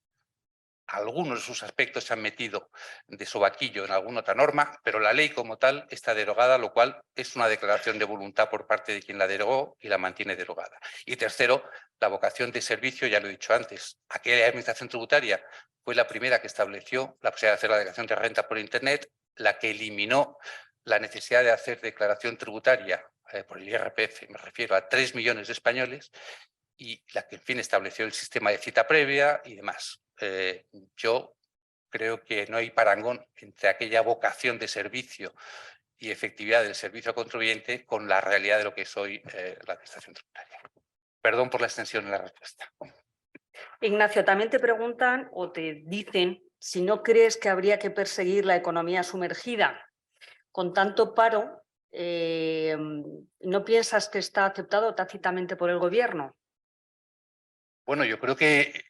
Algunos de sus aspectos se han metido de sobaquillo en alguna otra norma, pero la ley como tal está derogada, lo cual es una declaración de voluntad por parte de quien la derogó y la mantiene derogada. Y tercero, la vocación de servicio, ya lo he dicho antes, aquella administración tributaria fue la primera que estableció la posibilidad de hacer la declaración de renta por Internet, la que eliminó la necesidad de hacer declaración tributaria por el IRPF, me refiero a 3 millones de españoles, y la que, en fin, estableció el sistema de cita previa y demás. Yo creo que no hay parangón entre aquella vocación de servicio y efectividad del servicio al contribuyente con la realidad de lo que es hoy la administración tributaria. Perdón por la extensión en la respuesta. Ignacio, también te preguntan o te dicen si no crees que habría que perseguir la economía sumergida. Con tanto paro, ¿no piensas que está aceptado tácitamente por el gobierno? Bueno, yo creo que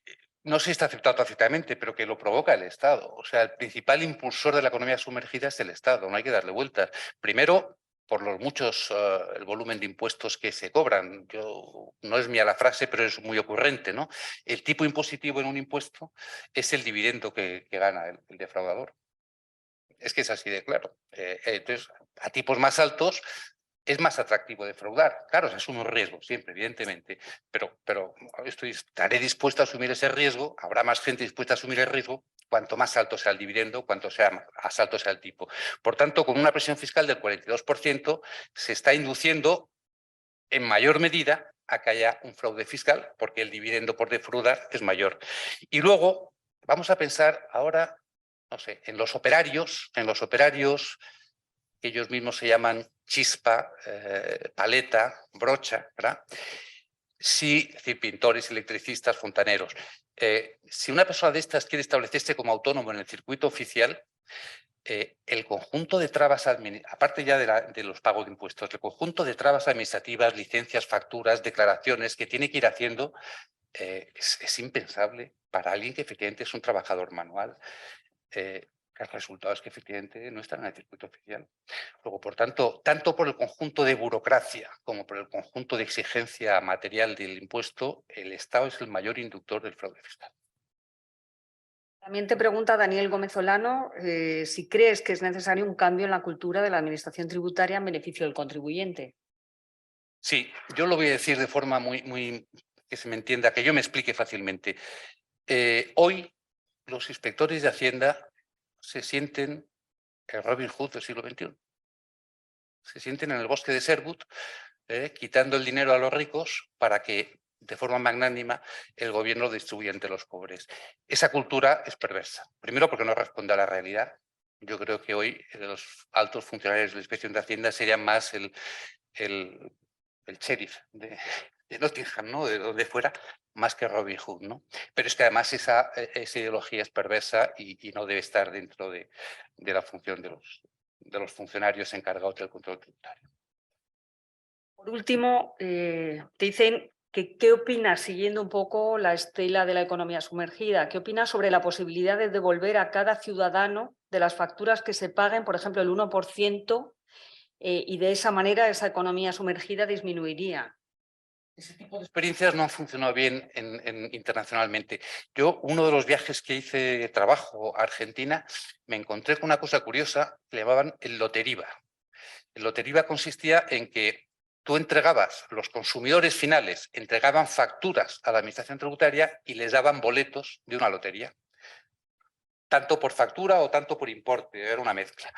no sé si está aceptado tácitamente, pero que lo provoca el Estado. O sea, el principal impulsor de la economía sumergida es el Estado, no hay que darle vueltas. Primero, por los muchos, el volumen de impuestos que se cobran. No es mía la frase, pero es muy ocurrente, ¿no? El tipo impositivo en un impuesto es el dividendo que gana el defraudador. Es que es así de claro. Entonces, a tipos más altos es más atractivo defraudar. Claro, se asume un riesgo siempre, evidentemente, pero estaré dispuesto a asumir ese riesgo, habrá más gente dispuesta a asumir el riesgo cuanto más alto sea el dividendo, cuanto más alto sea el tipo. Por tanto, con una presión fiscal del 42%, se está induciendo en mayor medida a que haya un fraude fiscal, porque el dividendo por defraudar es mayor. Y luego, vamos a pensar ahora, no sé, en los operarios que ellos mismos se llaman chispa, paleta, brocha, ¿verdad? Es decir, pintores, electricistas, fontaneros. Si una persona de estas quiere establecerse como autónomo en el circuito oficial, el conjunto de trabas, aparte ya de los pagos de impuestos, el conjunto de trabas administrativas, licencias, facturas, declaraciones que tiene que ir haciendo, es impensable para alguien que efectivamente es un trabajador manual. El resultado es que efectivamente no están en el circuito oficial. Luego, por tanto, tanto por el conjunto de burocracia como por el conjunto de exigencia material del impuesto, el Estado es el mayor inductor del fraude fiscal. También te pregunta Daniel Gómez Olano si crees que es necesario un cambio en la cultura de la administración tributaria en beneficio del contribuyente. Sí, yo lo voy a decir de forma muy que se me entienda, que yo me explique fácilmente. Hoy los inspectores de Hacienda se sienten el Robin Hood del siglo XXI. Se sienten en el bosque de Sherwood, quitando el dinero a los ricos para que de forma magnánima el gobierno lo distribuya entre los pobres. Esa cultura es perversa. Primero porque no responde a la realidad. Yo creo que hoy los altos funcionarios de la Inspección de Hacienda serían más el sheriff de Nottingham, ¿no? De donde fuera, más que Robin Hood, ¿no? Pero es que además esa ideología es perversa y no debe estar dentro de la función de los funcionarios encargados del control tributario. Por último, te dicen que qué opinas, siguiendo un poco la estela de la economía sumergida, qué opinas sobre la posibilidad de devolver a cada ciudadano de las facturas que se paguen, por ejemplo, el 1%, y de esa manera esa economía sumergida disminuiría. Ese tipo de experiencias no han funcionado bien internacionalmente. Yo, uno de los viajes que hice de trabajo a Argentina, me encontré con una cosa curiosa que le llamaban el loteriva. El loteriva consistía en que tú entregabas, los consumidores finales entregaban facturas a la administración tributaria y les daban boletos de una lotería. Tanto por factura o tanto por importe, era una mezcla.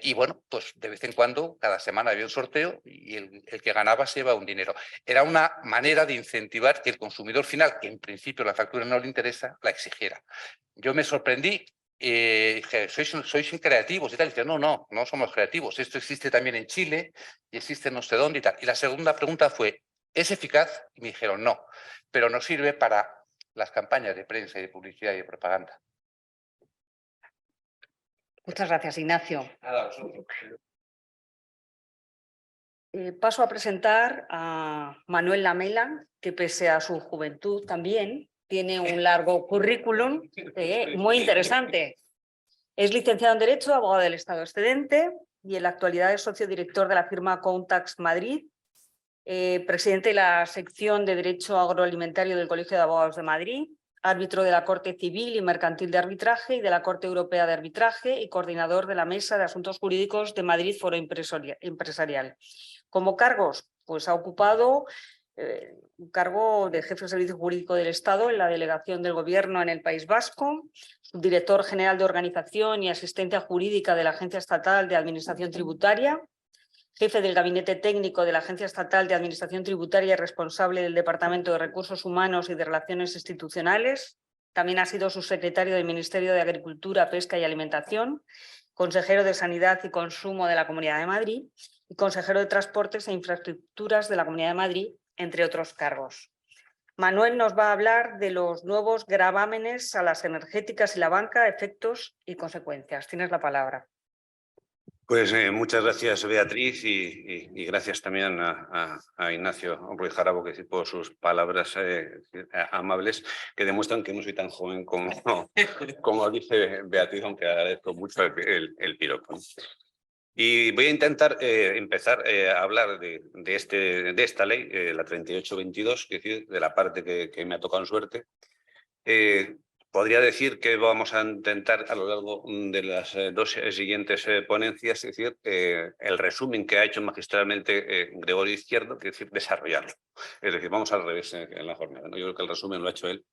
Y bueno, pues de vez en cuando, cada semana había un sorteo y el que ganaba se llevaba un dinero. Era una manera de incentivar que el consumidor final, que en principio la factura no le interesa, la exigiera. Yo me sorprendí, dije, sois creativos y tal. Y dice, no somos creativos. Esto existe también en Chile y existe no sé dónde y tal. Y la segunda pregunta fue, ¿es eficaz? Y me dijeron, no, pero nos sirve para las campañas de prensa y de publicidad y de propaganda. Muchas gracias, Ignacio. Nada, vosotros. Paso a presentar a Manuel Lamela, que pese a su juventud también tiene un largo currículum muy interesante. Es licenciado en Derecho, abogado del Estado excedente y en la actualidad es socio director de la firma Contax Madrid, presidente de la sección de Derecho Agroalimentario del Colegio de Abogados de Madrid, árbitro de la Corte Civil y Mercantil de Arbitraje y de la Corte Europea de Arbitraje y coordinador de la Mesa de Asuntos Jurídicos de Madrid Foro Empresarial. Como cargos, pues ha ocupado un cargo de jefe de Servicio Jurídico del Estado en la delegación del Gobierno en el País Vasco, subdirector general de Organización y Asistencia Jurídica de la Agencia Estatal de Administración Tributaria, jefe del Gabinete Técnico de la Agencia Estatal de Administración Tributaria y responsable del Departamento de Recursos Humanos y de Relaciones Institucionales. También ha sido subsecretario del Ministerio de Agricultura, Pesca y Alimentación, consejero de Sanidad y Consumo de la Comunidad de Madrid y consejero de Transportes e Infraestructuras de la Comunidad de Madrid, entre otros cargos. Manuel nos va a hablar de los nuevos gravámenes a las energéticas y la banca, efectos y consecuencias. Tienes la palabra. Pues muchas gracias, Beatriz, y gracias también a Ignacio Ruiz Jarabo por sus palabras amables que demuestran que no soy tan joven como dice Beatriz, aunque agradezco mucho el piropo. Y voy a intentar empezar a hablar de esta ley, la 3822, es decir, de la parte que me ha tocado en suerte. Podría decir que vamos a intentar a lo largo de las dos siguientes ponencias, es decir, el resumen que ha hecho magistralmente Gregorio Izquierdo, que es decir, desarrollarlo. Es decir, vamos al revés en la jornada, ¿no? Yo creo que el resumen lo ha hecho él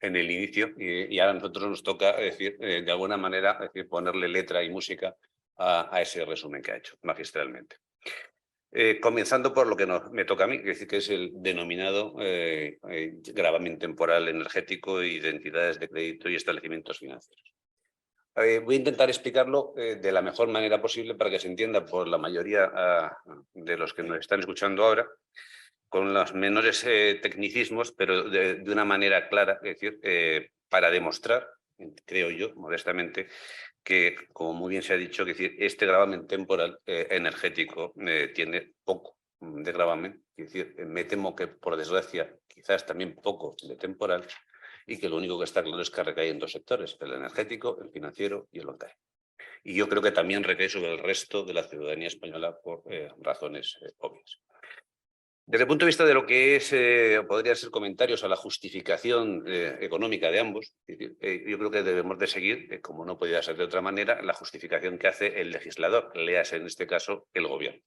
en el inicio y ahora a nosotros nos toca decir, de alguna manera ponerle letra y música a ese resumen que ha hecho magistralmente. Comenzando por lo que me toca a mí, que es el denominado gravamen temporal energético, identidades de crédito y establecimientos financieros. Voy a intentar explicarlo de la mejor manera posible para que se entienda por la mayoría de los que nos están escuchando ahora, con los menores tecnicismos, pero de una manera clara, es decir, para demostrar, creo yo, modestamente, que, como muy bien se ha dicho, que este gravamen temporal energético tiene poco de gravamen, es decir, me temo que, por desgracia, quizás también poco de temporal, y que lo único que está claro es que recae en dos sectores, el energético, el financiero y el bancario. Y yo creo que también recae sobre el resto de la ciudadanía española por razones obvias. Desde el punto de vista de lo que es, podría ser comentarios a la justificación económica de ambos, yo creo que debemos de seguir, como no podía ser de otra manera, la justificación que hace el legislador, léase en este caso el gobierno.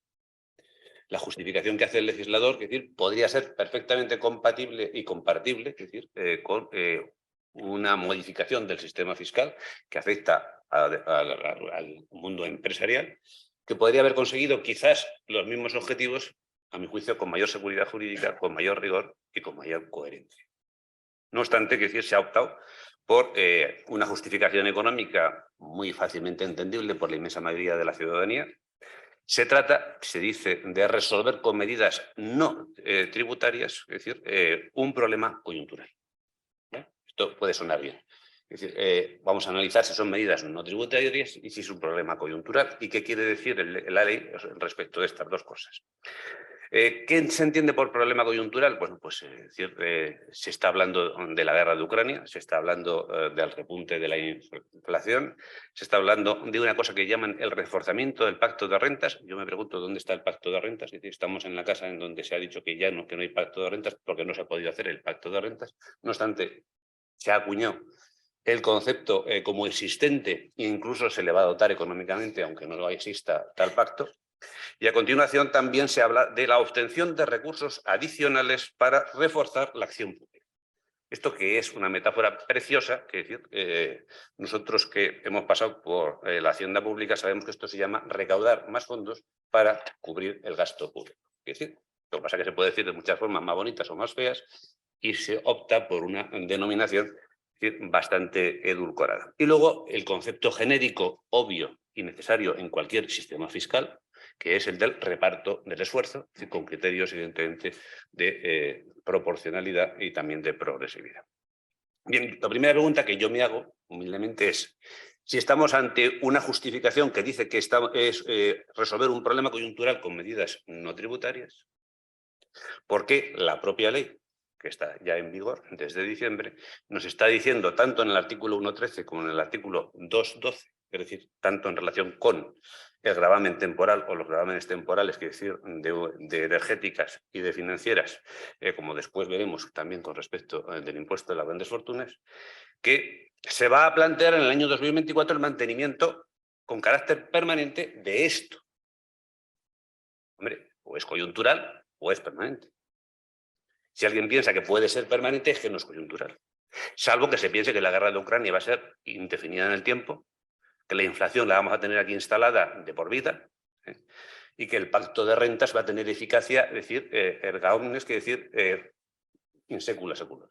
La justificación que hace el legislador, es decir, podría ser perfectamente compatible y compartible, es decir, con una modificación del sistema fiscal que afecta al mundo empresarial, que podría haber conseguido quizás los mismos objetivos, a mi juicio, con mayor seguridad jurídica, con mayor rigor y con mayor coherencia. No obstante, que se ha optado por una justificación económica muy fácilmente entendible por la inmensa mayoría de la ciudadanía. Se trata, se dice, de resolver con medidas no tributarias, es decir, un problema coyuntural. Esto puede sonar bien. Es decir, vamos a analizar si son medidas no tributarias y si es un problema coyuntural. ¿Y qué quiere decir la ley respecto de estas dos cosas? ¿Qué se entiende por problema coyuntural? Bueno, pues se está hablando de la guerra de Ucrania, se está hablando del repunte de la inflación, se está hablando de una cosa que llaman el reforzamiento del pacto de rentas. Yo me pregunto dónde está el pacto de rentas. Es decir, estamos en la casa en donde se ha dicho que ya no hay pacto de rentas porque no se ha podido hacer el pacto de rentas. No obstante, se ha acuñado el concepto como existente e incluso se le va a dotar económicamente, aunque no exista tal pacto. Y a continuación también se habla de la obtención de recursos adicionales para reforzar la acción pública. Esto que es una metáfora preciosa, que decir, nosotros que hemos pasado por la hacienda pública sabemos que esto se llama recaudar más fondos para cubrir el gasto público. Es decir, lo que pasa es que se puede decir de muchas formas más bonitas o más feas y se opta por una denominación bastante edulcorada. Y luego el concepto genérico, obvio y necesario en cualquier sistema fiscal, que es el del reparto del esfuerzo, con criterios evidentemente de proporcionalidad y también de progresividad. Bien, la primera pregunta que yo me hago humildemente es Si estamos ante una justificación que dice que es resolver un problema coyuntural con medidas no tributarias, porque la propia ley, que está ya en vigor desde diciembre, nos está diciendo tanto en el artículo 1.13 como en el artículo 2.12, es decir, tanto en relación con el gravamen temporal o los gravámenes temporales, que decir, de energéticas y de financieras, como después veremos también con respecto del impuesto de las grandes fortunas, que se va a plantear en el año 2024 el mantenimiento con carácter permanente de esto. Hombre, o es coyuntural o es permanente. Si alguien piensa que puede ser permanente, es que no es coyuntural. Salvo que se piense que la guerra de Ucrania va a ser indefinida en el tiempo, que la inflación la vamos a tener aquí instalada de por vida, y que el pacto de rentas va a tener eficacia, es decir, erga omnes, que decir, in secula seculos.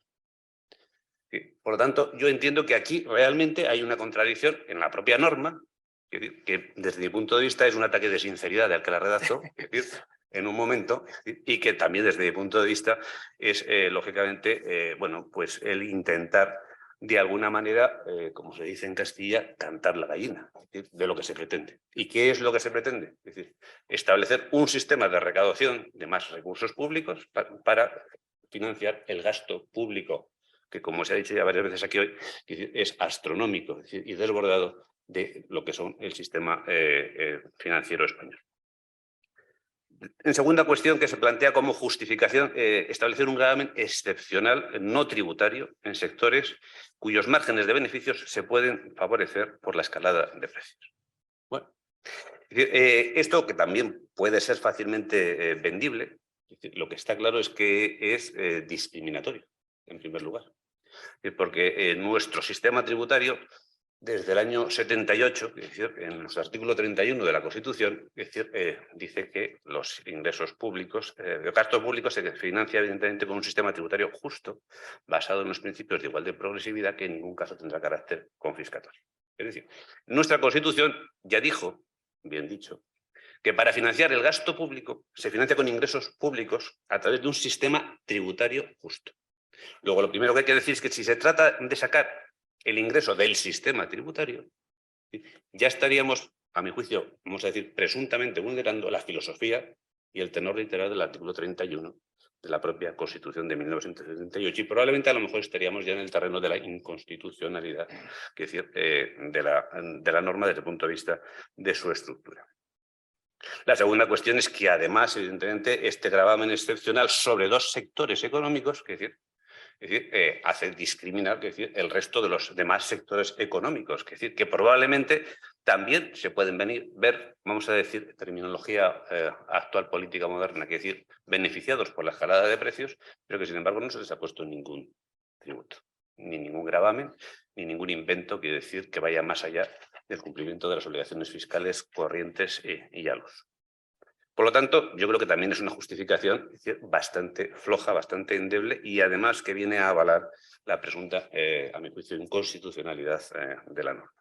Por lo tanto, yo entiendo que aquí realmente hay una contradicción en la propia norma, que desde mi punto de vista es un ataque de sinceridad del que la redactó, es decir, en un momento, y que también desde mi punto de vista es, lógicamente, bueno, pues el intentar, de alguna manera, como se dice en Castilla, cantar la gallina, es decir, de lo que se pretende. ¿Y qué es lo que se pretende? Es decir, establecer un sistema de recaudación de más recursos públicos para financiar el gasto público, que, como se ha dicho ya varias veces aquí hoy, es astronómico, es decir, y desbordado de lo que son el sistema financiero español. En segunda cuestión, que se plantea como justificación establecer un gravamen excepcional no tributario en sectores cuyos márgenes de beneficios se pueden favorecer por la escalada de precios. Bueno, esto, que también puede ser fácilmente vendible, lo que está claro es que es discriminatorio, en primer lugar. Porque nuestro sistema tributario, desde el año 78, es decir, en nuestro artículo 31 de la Constitución, es decir, dice que los ingresos públicos, los gastos públicos se financia evidentemente con un sistema tributario justo, basado en los principios de igualdad y progresividad, que en ningún caso tendrá carácter confiscatorio. Es decir, nuestra Constitución ya dijo, bien dicho, que para financiar el gasto público se financia con ingresos públicos a través de un sistema tributario justo. Luego, lo primero que hay que decir es que si se trata de sacar el ingreso del sistema tributario, ya estaríamos, a mi juicio, vamos a decir, presuntamente vulnerando la filosofía y el tenor literal del artículo 31 de la propia Constitución de 1978, y probablemente a lo mejor estaríamos ya en el terreno de la inconstitucionalidad, es decir, de la norma desde el punto de vista de su estructura. La segunda cuestión es que, además, evidentemente, este gravamen excepcional sobre dos sectores económicos, es decir, hace discriminar, es decir, el resto de los demás sectores económicos, es decir, que probablemente también se pueden ver, vamos a decir, terminología actual política moderna, que es decir, beneficiados por la escalada de precios, pero que sin embargo no se les ha puesto ningún tributo, ni ningún gravamen, ni ningún invento, quiere decir, que vaya más allá del cumplimiento de las obligaciones fiscales corrientes y al uso. Por lo tanto, yo creo que también es una justificación bastante floja, bastante endeble, y además que viene a avalar la presunta, a mi juicio, inconstitucionalidad de la norma.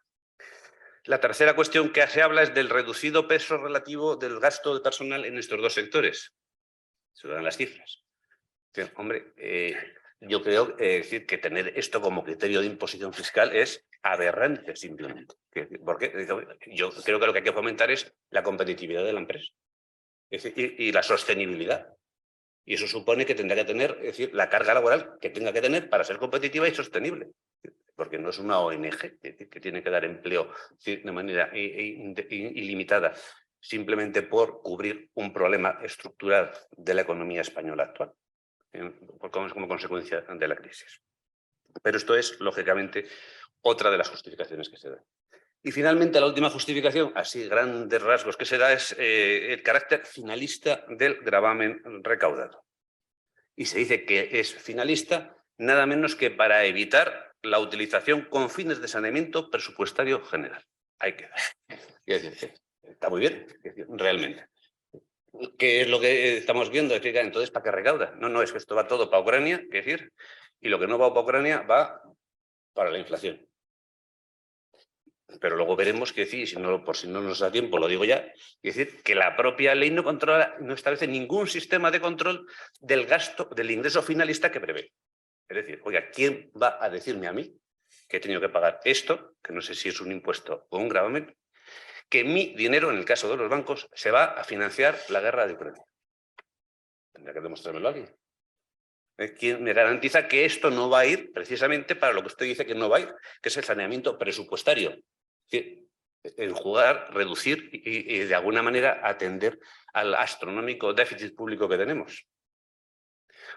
La tercera cuestión que se habla es del reducido peso relativo del gasto de personal en estos dos sectores. Se dan las cifras. Hombre, yo creo decir que tener esto como criterio de imposición fiscal es aberrante, simplemente. Porque yo creo que lo que hay que fomentar es la competitividad de la empresa. Y la sostenibilidad. Y eso supone que tendrá que tener, es decir, la carga laboral que tenga que tener para ser competitiva y sostenible. Porque no es una ONG que tiene que dar empleo de manera ilimitada, simplemente por cubrir un problema estructural de la economía española actual, como consecuencia de la crisis. Pero esto es, lógicamente, otra de las justificaciones que se dan. Y finalmente, la última justificación, así grandes rasgos que se da, es el carácter finalista del gravamen recaudado. Y se dice que es finalista nada menos que para evitar la utilización con fines de saneamiento presupuestario general. Ahí queda. Está muy bien, realmente. ¿Qué es lo que estamos viendo? Entonces, ¿para qué recauda? No, es que esto va todo para Ucrania, es decir, y lo que no va para Ucrania va para la inflación. Pero luego veremos que decir, por si no nos da tiempo, lo digo ya, es decir, que la propia ley no establece ningún sistema de control del gasto, del ingreso finalista que prevé. Es decir, oiga, ¿quién va a decirme a mí que he tenido que pagar esto, que no sé si es un impuesto o un gravamen, que mi dinero, en el caso de los bancos, se va a financiar la guerra de Ucrania. Tendría que demostrármelo alguien. ¿Quién me garantiza que esto no va a ir precisamente para lo que usted dice que no va a ir, que es el saneamiento presupuestario? Es decir, enjugar, reducir y de alguna manera atender al astronómico déficit público que tenemos.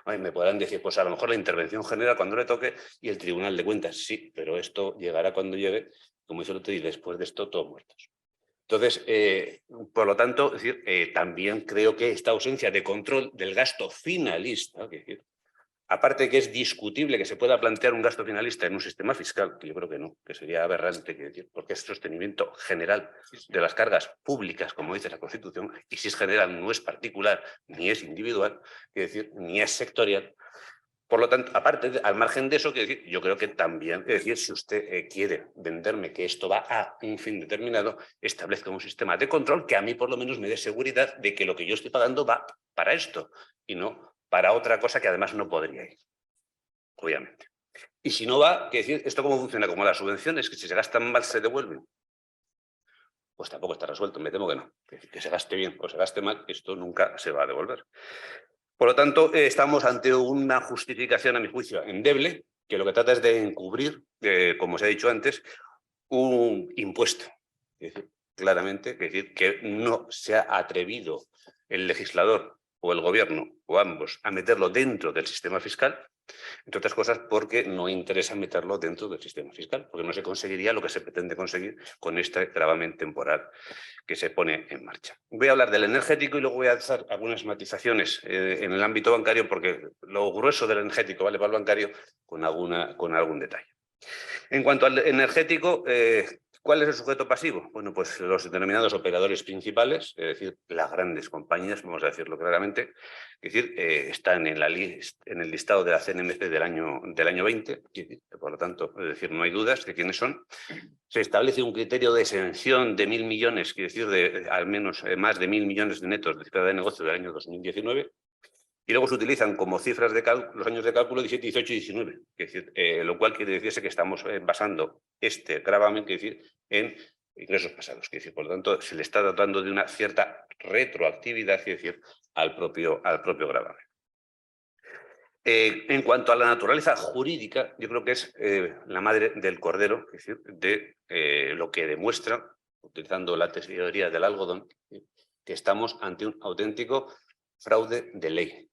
Ay, me podrán decir, pues a lo mejor la intervención general cuando le toque y el Tribunal de Cuentas. Sí, pero esto llegará cuando llegue, como dice el otro, y después de esto todos muertos. Entonces, por lo tanto, es decir, también creo que esta ausencia de control del gasto finalista, que es decir, aparte de que es discutible que se pueda plantear un gasto finalista en un sistema fiscal, que yo creo que no, que sería aberrante, porque es sostenimiento general de las cargas públicas, como dice la Constitución, y si es general no es particular, ni es individual, es decir, ni es sectorial. Por lo tanto, aparte, al margen de eso, yo creo que también, es decir, si usted quiere venderme que esto va a un fin determinado, establezca un sistema de control que a mí por lo menos me dé seguridad de que lo que yo estoy pagando va para esto y no para otra cosa que además no podría ir, obviamente. Y si no va, que decir, ¿esto cómo funciona? Como las subvenciones, que si se gastan mal se devuelven. Pues tampoco está resuelto, me temo que no. Que se gaste bien o se gaste mal, esto nunca se va a devolver. Por lo tanto, estamos ante una justificación, a mi juicio, endeble, que lo que trata es de encubrir, como se ha dicho antes, un impuesto. Es decir, claramente, es decir, que no se ha atrevido el legislador o el gobierno, o ambos, a meterlo dentro del sistema fiscal, entre otras cosas porque no interesa meterlo dentro del sistema fiscal, porque no se conseguiría lo que se pretende conseguir con este gravamen temporal que se pone en marcha. Voy a hablar del energético y luego voy a hacer algunas matizaciones en el ámbito bancario, porque lo grueso del energético vale para el bancario con algún detalle. En cuanto al energético, ¿cuál es el sujeto pasivo? Bueno, pues los denominados operadores principales, es decir, las grandes compañías, vamos a decirlo claramente, es decir, están en el listado de la CNMC del año 20, por lo tanto, es decir, no hay dudas de quiénes son. Se establece un criterio de exención de 1.000 millones, quiere decir, de al menos más de 1.000 millones de netos de cifra de negocio del año 2019, y luego se utilizan como cifras de los años de cálculo 17, 18 y 19, es decir, lo cual quiere decirse que estamos basando este gravamen, quiere decir, en ingresos pasados, quiere decir, por lo tanto, se le está dotando de una cierta retroactividad, quiere decir, al propio gravamen. En cuanto a la naturaleza jurídica, yo creo que es la madre del cordero, es decir, de lo que demuestra, utilizando la teoría del algodón, que estamos ante un auténtico fraude de ley,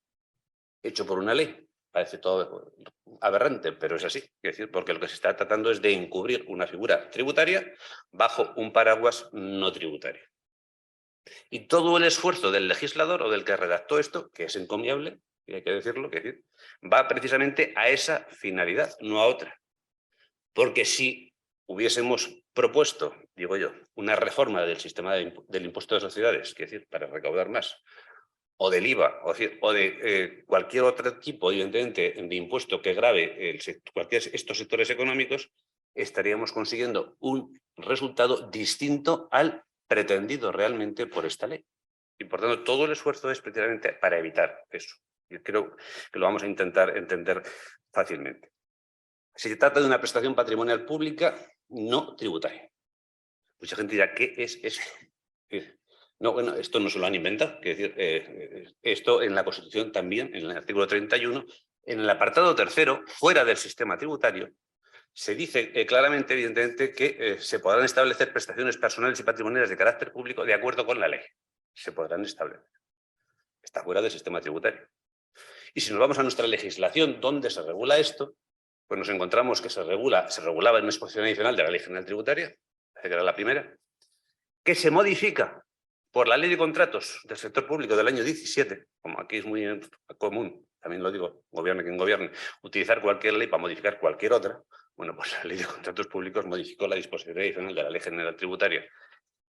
hecho por una ley. Parece todo aberrante, pero es así. Es decir, porque lo que se está tratando es de encubrir una figura tributaria bajo un paraguas no tributario. Y todo el esfuerzo del legislador o del que redactó esto, que es encomiable, y hay que decirlo, va precisamente a esa finalidad, no a otra. Porque si hubiésemos propuesto, digo yo, una reforma del sistema del impuesto de sociedades, es decir, para recaudar más, o del IVA, o de cualquier otro tipo, evidentemente, de impuesto que grave estos sectores económicos, estaríamos consiguiendo un resultado distinto al pretendido realmente por esta ley. Y por tanto, todo el esfuerzo es precisamente para evitar eso. Yo creo que lo vamos a intentar entender fácilmente. Se trata de una prestación patrimonial pública no tributaria. Mucha gente dirá, ¿qué es esto? No, bueno, esto no se lo han inventado. Es decir, esto en la Constitución también, en el artículo 31, en el apartado tercero, fuera del sistema tributario, se dice claramente, evidentemente, que se podrán establecer prestaciones personales y patrimoniales de carácter público de acuerdo con la ley. Se podrán establecer. Está fuera del sistema tributario. Y si nos vamos a nuestra legislación, ¿dónde se regula esto? Pues nos encontramos que se regulaba en una exposición adicional de la Ley General Tributaria, que era la primera, que se modifica por la Ley de Contratos del Sector Público del año 17, como aquí es muy común, también lo digo, gobierne quien gobierne, utilizar cualquier ley para modificar cualquier otra. Bueno, pues la Ley de Contratos Públicos modificó la disposición adicional de la Ley General Tributaria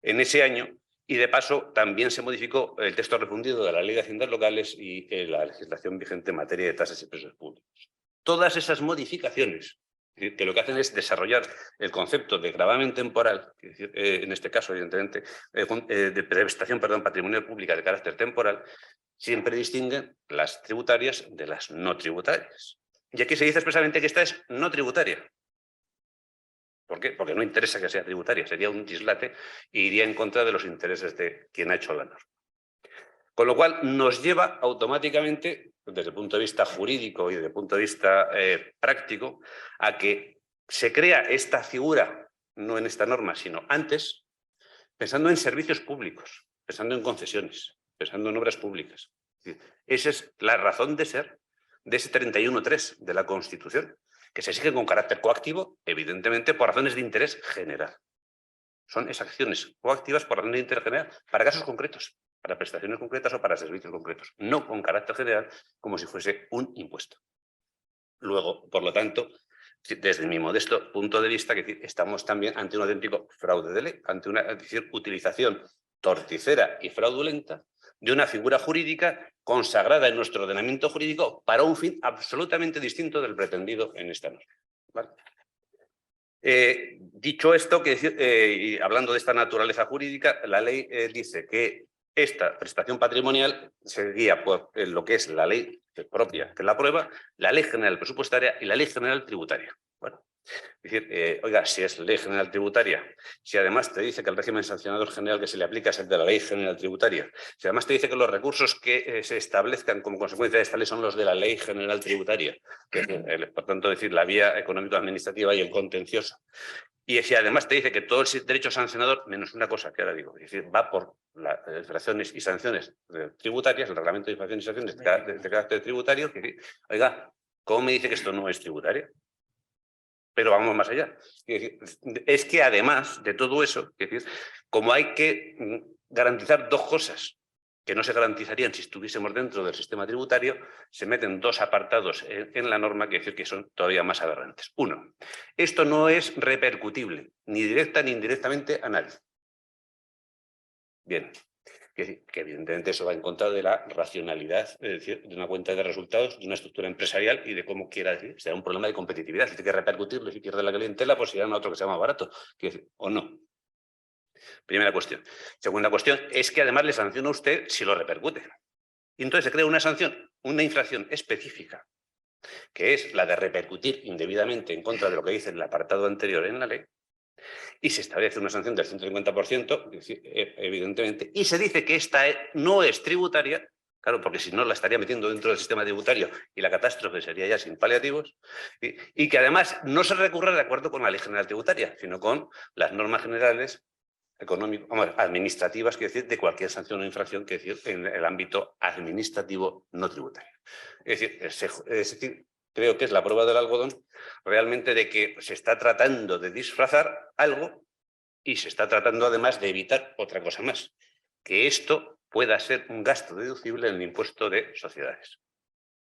en ese año, y de paso también se modificó el texto refundido de la Ley de Haciendas Locales y la legislación vigente en materia de tasas y precios públicos. Todas esas modificaciones, que lo que hacen es desarrollar el concepto de gravamen temporal, en este caso, evidentemente, de prestación patrimonial pública de carácter temporal, siempre distinguen las tributarias de las no tributarias. Y aquí se dice expresamente que esta es no tributaria. ¿Por qué? Porque no interesa que sea tributaria, sería un dislate e iría en contra de los intereses de quien ha hecho la norma. Con lo cual nos lleva automáticamente, desde el punto de vista jurídico y desde el punto de vista práctico, a que se crea esta figura, no en esta norma, sino antes, pensando en servicios públicos, pensando en concesiones, pensando en obras públicas. Esa es la razón de ser de ese 31.3 de la Constitución, que se exige con carácter coactivo, evidentemente por razones de interés general. Son esas acciones coactivas por razones de interés general para casos concretos, para prestaciones concretas o para servicios concretos, no con carácter general como si fuese un impuesto. Luego, por lo tanto, desde mi modesto punto de vista, que estamos también ante un auténtico fraude de ley, ante una utilización torticera y fraudulenta de una figura jurídica consagrada en nuestro ordenamiento jurídico para un fin absolutamente distinto del pretendido en esta norma. ¿Vale? Dicho esto, y hablando de esta naturaleza jurídica, la ley dice que esta prestación patrimonial se guía por lo que es la ley propia que la aprueba, la ley general presupuestaria y la ley general tributaria. Bueno, es decir, oiga, si es ley general tributaria, si además te dice que el régimen sancionador general que se le aplica es el de la ley general tributaria, si además te dice que los recursos que se establezcan como consecuencia de esta ley son los de la ley general tributaria, que es, por tanto, decir, la vía económico-administrativa y el contencioso, y si además te dice que todo el derecho sancionador, menos una cosa que ahora digo, es decir, va por las infracciones y sanciones tributarias, el reglamento de infracciones y sanciones de carácter tributario, que, oiga, ¿cómo me dice que esto no es tributario? Pero vamos más allá. Es que además de todo eso, es decir, como hay que garantizar dos cosas que no se garantizarían si estuviésemos dentro del sistema tributario, se meten dos apartados en la norma que son todavía más aberrantes. Uno, esto no es repercutible, ni directa ni indirectamente a nadie. Bien, que evidentemente eso va en contra de la racionalidad, es decir, de una cuenta de resultados, de una estructura empresarial y de cómo quiera decir, será un problema de competitividad. Si tiene que repercutirlo, si pierde la clientela, pues irán a otro que sea más barato, o no. Primera cuestión. Segunda cuestión es que además le sanciona a usted si lo repercute. Y entonces se crea una sanción, una infracción específica, que es la de repercutir indebidamente en contra de lo que dice el apartado anterior en la ley, y se establece una sanción del 150%, evidentemente, y se dice que esta no es tributaria, claro, porque si no la estaría metiendo dentro del sistema tributario y la catástrofe sería ya sin paliativos, y que además no se recurre de acuerdo con la ley general tributaria, sino con las normas generales administrativas, que decir, de cualquier sanción o infracción, que decir, en el ámbito administrativo no tributario. Es decir, creo que es la prueba del algodón realmente de que se está tratando de disfrazar algo y se está tratando además de evitar otra cosa más, que esto pueda ser un gasto deducible en el impuesto de sociedades,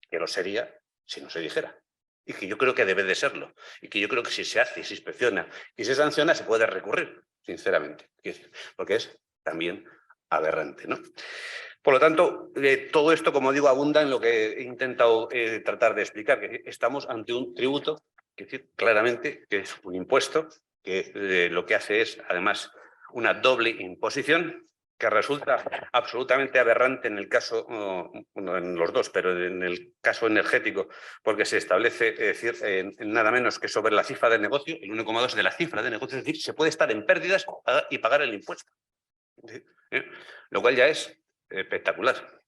que lo sería si no se dijera. Y que yo creo que debe de serlo. Y que yo creo que si se hace, se inspecciona y se sanciona, se puede recurrir, sinceramente. Porque es también aberrante, ¿no? Por lo tanto, todo esto, como digo, abunda en lo que he intentado tratar de explicar, que estamos ante un tributo, que claramente que es un impuesto, que lo que hace es, además, una doble imposición, que resulta absolutamente aberrante en el caso, bueno, en los dos, pero en el caso energético, porque se establece, es decir, en nada menos que sobre la cifra de negocio, el 1,2 de la cifra de negocio, es decir, se puede estar en pérdidas y pagar el impuesto. Lo cual ya es espectacular.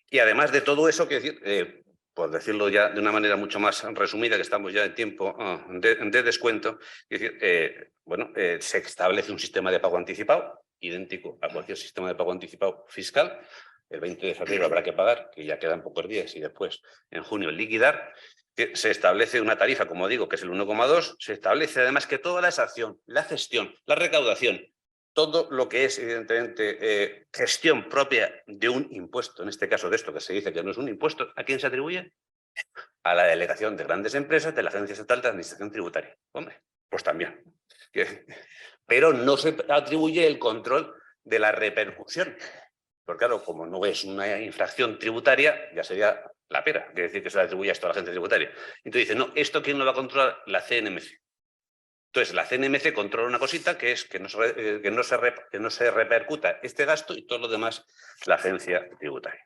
Y además de todo eso, que decir, por decirlo ya de una manera mucho más resumida, que estamos ya en tiempo de descuento, es decir, bueno, se establece un sistema de pago anticipado, idéntico a cualquier sistema de pago anticipado fiscal. El 20 de febrero habrá que pagar, que ya quedan pocos días, y después en junio liquidar. Que se establece una tarifa, como digo, que es el 1,2. Se establece además que toda la exacción, la gestión, la recaudación, todo lo que es, evidentemente, gestión propia de un impuesto, en este caso de esto que se dice que no es un impuesto, ¿a quién se atribuye? A la delegación de grandes empresas de la Agencia Estatal de Administración Tributaria. Hombre, pues también. Pero no se atribuye el control de la repercusión. Porque claro, como no es una infracción tributaria, ya sería la pera, quiere decir que se le atribuye esto a la agencia tributaria. Entonces dice, no, ¿esto quién lo va a controlar? La CNMC. Entonces, la CNMC controla una cosita que es que no se repercuta este gasto y todo lo demás la agencia tributaria.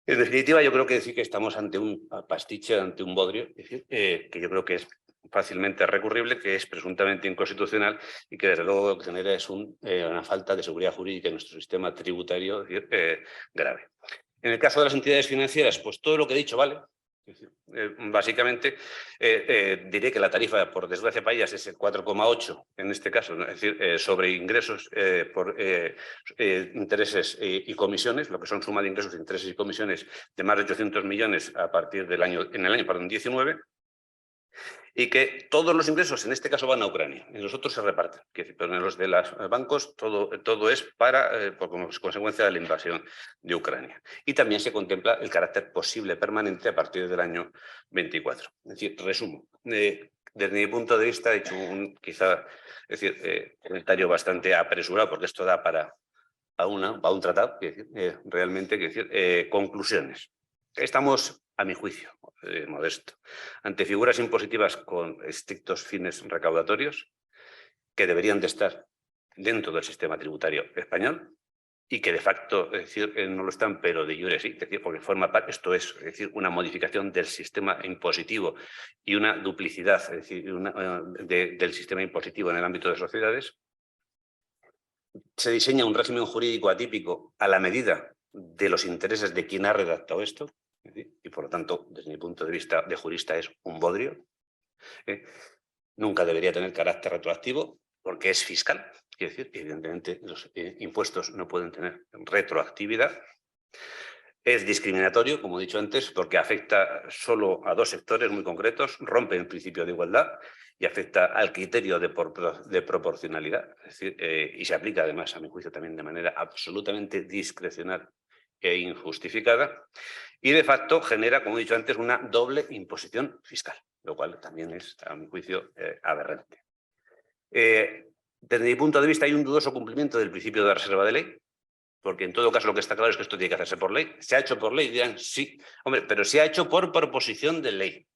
En definitiva, yo creo que sí que estamos ante un pastiche, ante un bodrio, es decir, que yo creo que es fácilmente recurrible, que es presuntamente inconstitucional y que desde luego lo que genera es una falta de seguridad jurídica en nuestro sistema tributario grave. En el caso de las entidades financieras, pues todo lo que he dicho vale. Es decir, básicamente diré que la tarifa, por desgracia para ellas, es el 4,8 en este caso, ¿no? Es decir, sobre ingresos por intereses y comisiones, lo que son suma de ingresos, intereses y comisiones de más de 800 millones a partir del año, en el año 19, y que todos los ingresos en este caso van a Ucrania, en los otros se reparten, pero en los de los bancos todo es como consecuencia de la invasión de Ucrania. Y también se contempla el carácter posible permanente a partir del año 24. Es decir, resumo, desde mi punto de vista he hecho un comentario bastante apresurado, porque esto da para un tratado, realmente, conclusiones. Estamos, a mi juicio, modesto, ante figuras impositivas con estrictos fines recaudatorios que deberían de estar dentro del sistema tributario español y que de facto, no lo están, pero de jure sí, porque forma parte, esto es decir, una modificación del sistema impositivo y una duplicidad, del sistema impositivo en el ámbito de sociedades. Se diseña un régimen jurídico atípico a la medida de los intereses de quien ha redactado esto, y por lo tanto, desde mi punto de vista de jurista, es un bodrio. Nunca debería tener carácter retroactivo porque es fiscal. Quiere decir que, evidentemente, los impuestos no pueden tener retroactividad. Es discriminatorio, como he dicho antes, porque afecta solo a dos sectores muy concretos, rompe el principio de igualdad y afecta al criterio de proporcionalidad. Es decir, y se aplica, además, a mi juicio, también de manera absolutamente discrecional e injustificada. Y, de facto, genera, como he dicho antes, una doble imposición fiscal, lo cual también es, a mi juicio, aberrante. Desde mi punto de vista, hay un dudoso cumplimiento del principio de la reserva de ley, porque en todo caso lo que está claro es que esto tiene que hacerse por ley. ¿Se ha hecho por ley? Dirán, sí. Hombre, pero se ha hecho por proposición de ley.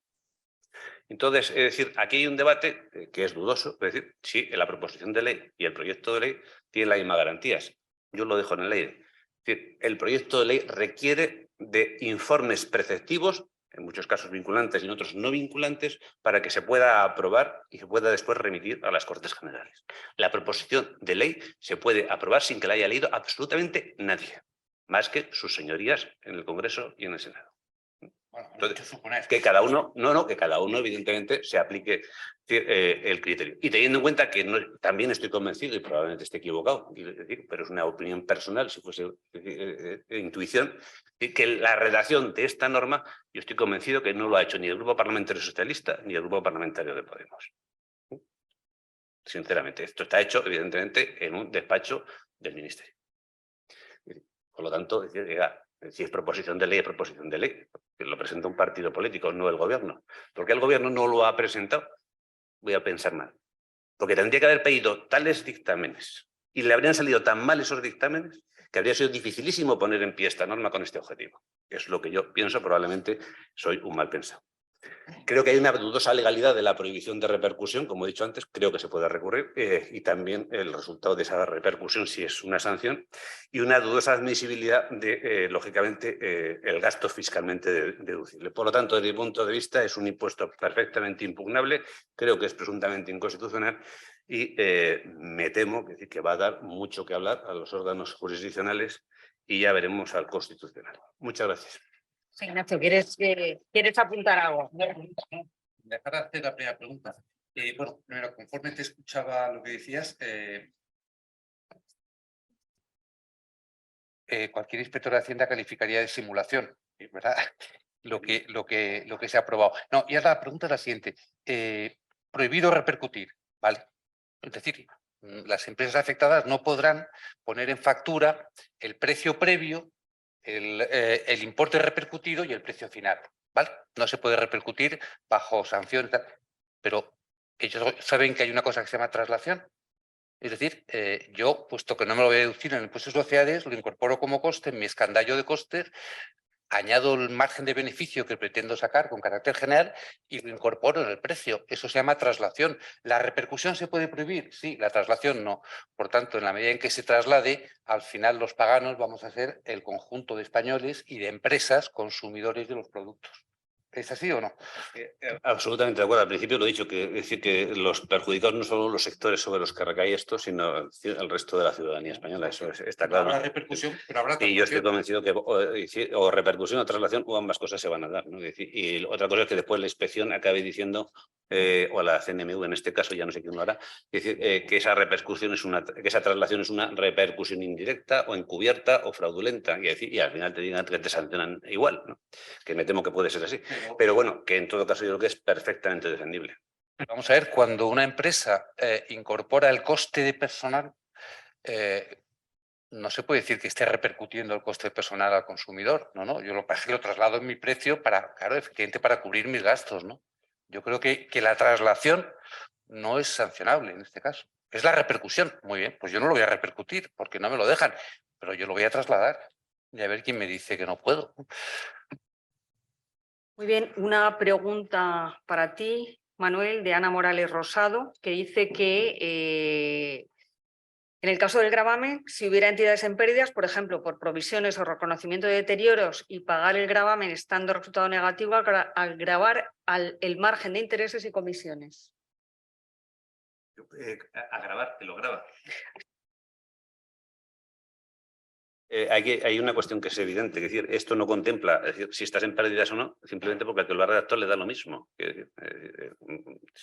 Entonces, es decir, aquí hay un debate que es dudoso, es decir, si la proposición de ley y el proyecto de ley tienen las mismas garantías. Yo lo dejo en el aire. Es decir, el proyecto de ley requiere de informes preceptivos, en muchos casos vinculantes y en otros no vinculantes, para que se pueda aprobar y se pueda después remitir a las Cortes Generales. La proposición de ley se puede aprobar sin que la haya leído absolutamente nadie, más que sus señorías en el Congreso y en el Senado. Bueno, entonces, que cada uno, que cada uno evidentemente se aplique el criterio. Y teniendo en cuenta que también estoy convencido, y probablemente esté equivocado, pero es una opinión personal, si fuese intuición, que la redacción de esta norma, yo estoy convencido que no lo ha hecho ni el Grupo Parlamentario Socialista ni el Grupo Parlamentario de Podemos. Sinceramente, esto está hecho, evidentemente, en un despacho del Ministerio. Por lo tanto, si es proposición de ley, es proposición de ley. Lo presenta un partido político, no el gobierno. ¿Por qué el gobierno no lo ha presentado? Voy a pensar mal. Porque tendría que haber pedido tales dictámenes y le habrían salido tan mal esos dictámenes que habría sido dificilísimo poner en pie esta norma con este objetivo. Es lo que yo pienso, probablemente soy un mal pensado. Creo que hay una dudosa legalidad de la prohibición de repercusión, como he dicho antes, creo que se puede recurrir, y también el resultado de esa repercusión, si es una sanción, y una dudosa admisibilidad de, lógicamente, el gasto fiscalmente deducible. Por lo tanto, desde mi punto de vista, es un impuesto perfectamente impugnable, creo que es presuntamente inconstitucional y me temo que va a dar mucho que hablar a los órganos jurisdiccionales y ya veremos al Constitucional. Muchas gracias. Sí, Ignacio, ¿quieres apuntar algo? Dejar de hacer la primera pregunta. Bueno, primero, conforme te escuchaba lo que decías, cualquier inspector de Hacienda calificaría de simulación, ¿verdad? Lo que se ha aprobado. No, y ahora la pregunta es la siguiente. Prohibido repercutir, ¿vale? Es decir, las empresas afectadas no podrán poner en factura el precio previo, el importe repercutido y el precio final, ¿vale? No se puede repercutir bajo sanción, pero ellos saben que hay una cosa que se llama traslación. Es decir, yo, puesto que no me lo voy a deducir en el impuesto de sociedades, lo incorporo como coste en mi escandallo de costes, añado el margen de beneficio que pretendo sacar con carácter general y lo incorporo en el precio. Eso se llama traslación. ¿La repercusión se puede prohibir? Sí, la traslación no. Por tanto, en la medida en que se traslade, al final los paganos vamos a ser el conjunto de españoles y de empresas consumidores de los productos. ¿Es así o no? Absolutamente de acuerdo. Al principio lo he dicho, que es decir que los perjudicados no son los sectores sobre los que recae esto, sino el resto de la ciudadanía española. Eso está claro. Habrá repercusión, pero habrá Y yo estoy traslación. convencido que o repercusión o traslación o ambas cosas se van a dar, ¿no? Es decir, y otra cosa es que después la inspección acabe diciendo, o la CNMV en este caso, ya no sé quién lo hará, es decir, que esa repercusión que esa traslación es una repercusión indirecta o encubierta o fraudulenta, y al final te digan que te sancionan igual, ¿no? Que me temo que puede ser así. Pero bueno, que en todo caso yo creo que es perfectamente defendible. Vamos a ver, cuando una empresa incorpora el coste de personal, no se puede decir que esté repercutiendo el coste personal al consumidor. No, yo lo traslado en mi precio para, claro, efectivamente para cubrir mis gastos, ¿no? Yo creo que la traslación no es sancionable en este caso. Es la repercusión. Muy bien, pues yo no lo voy a repercutir porque no me lo dejan, pero yo lo voy a trasladar y a ver quién me dice que no puedo. Muy bien, una pregunta para ti, Manuel, de Ana Morales Rosado, que dice que en el caso del gravamen, si hubiera entidades en pérdidas, por ejemplo, por provisiones o reconocimiento de deterioros y pagar el gravamen estando resultado negativo, al gravar el margen de intereses y comisiones. A grabar, que lo graba. Hay una cuestión que es evidente, es decir, esto no contempla, es decir, si estás en pérdidas o no, simplemente porque al que lo ha redactado le da lo mismo.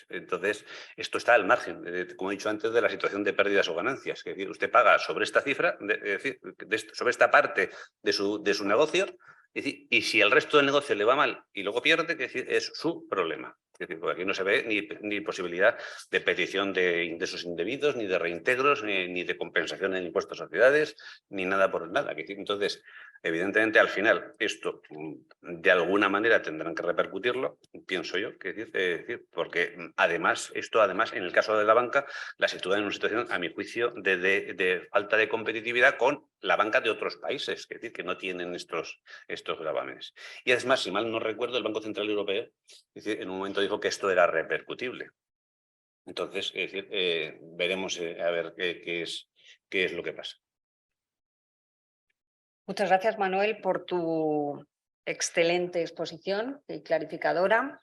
Entonces, esto está al margen, como he dicho antes, de la situación de pérdidas o ganancias. Es decir, usted paga sobre esta cifra, es decir, sobre esta parte de su negocio, es decir, y si el resto del negocio le va mal y luego pierde, es su problema. Es decir, porque aquí no se ve ni posibilidad de petición de ingresos indebidos, ni de reintegros, ni de compensación en impuestos a sociedades, ni nada por nada. Entonces, evidentemente, al final, esto de alguna manera tendrán que repercutirlo, pienso yo, porque además, en el caso de la banca, la sitúa en una situación, a mi juicio, de falta de competitividad con la banca de otros países, es decir, que no tienen estos gravámenes. Y además, si mal no recuerdo, el Banco Central Europeo, es decir, en un momento dijo que esto era repercutible. Entonces, es decir, veremos a ver qué es lo que pasa. Muchas gracias, Manuel, por tu excelente exposición y clarificadora.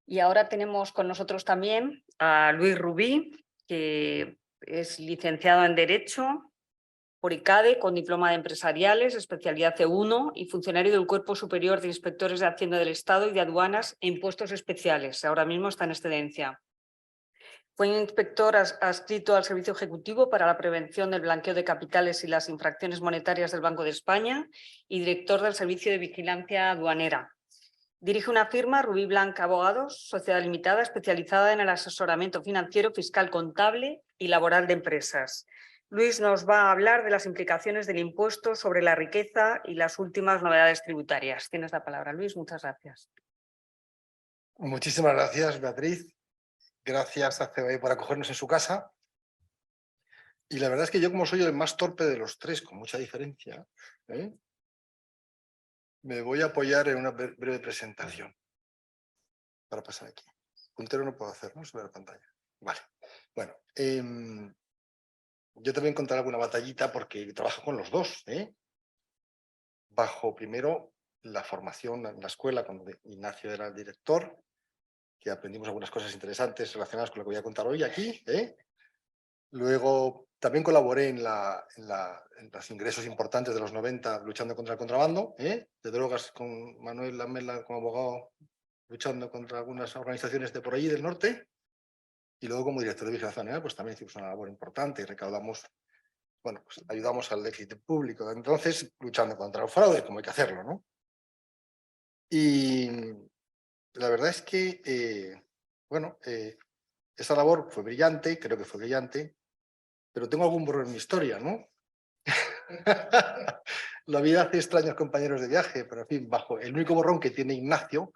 Y ahora tenemos con nosotros también a Luis Rubí, que es licenciado en Derecho por ICADE, con diploma de empresariales, especialidad C1 y funcionario del Cuerpo Superior de Inspectores de Hacienda del Estado y de Aduanas e Impuestos Especiales. Ahora mismo está en excedencia. Fue inspector adscrito al Servicio Ejecutivo para la Prevención del Blanqueo de Capitales y las Infracciones Monetarias del Banco de España y director del Servicio de Vigilancia Aduanera. Dirige una firma, Rubí Blanc Abogados, Sociedad Limitada, especializada en el asesoramiento financiero, fiscal, contable y laboral de empresas. Luis nos va a hablar de las implicaciones del impuesto sobre la riqueza y las últimas novedades tributarias. Tienes la palabra, Luis. Muchas gracias. Muchísimas gracias, Beatriz. Gracias a CBE por acogernos en su casa. Y la verdad es que yo, como soy el más torpe de los tres, con mucha diferencia, me voy a apoyar en una breve presentación para pasar aquí. Puntero no puedo hacer, ¿no? Sobre la pantalla. Vale. Bueno, yo también contaré alguna batallita porque trabajo con los dos. Bajo primero la formación en la escuela, cuando Ignacio era el director, que aprendimos algunas cosas interesantes relacionadas con lo que voy a contar hoy aquí. Luego también colaboré en los ingresos importantes de los 90 luchando contra el contrabando de drogas con Manuel Lamela como abogado luchando contra algunas organizaciones de por allí del norte. Y luego como director de Vigilancia Aduanera pues también hicimos una labor importante y recaudamos, bueno, pues ayudamos al déficit público. Entonces luchando contra el fraude, como hay que hacerlo, ¿no? Y la verdad es que, esa labor fue brillante, creo que fue brillante, pero tengo algún borrón en mi historia, ¿no? La vida hace extraños compañeros de viaje, pero en fin, bajo el único borrón que tiene Ignacio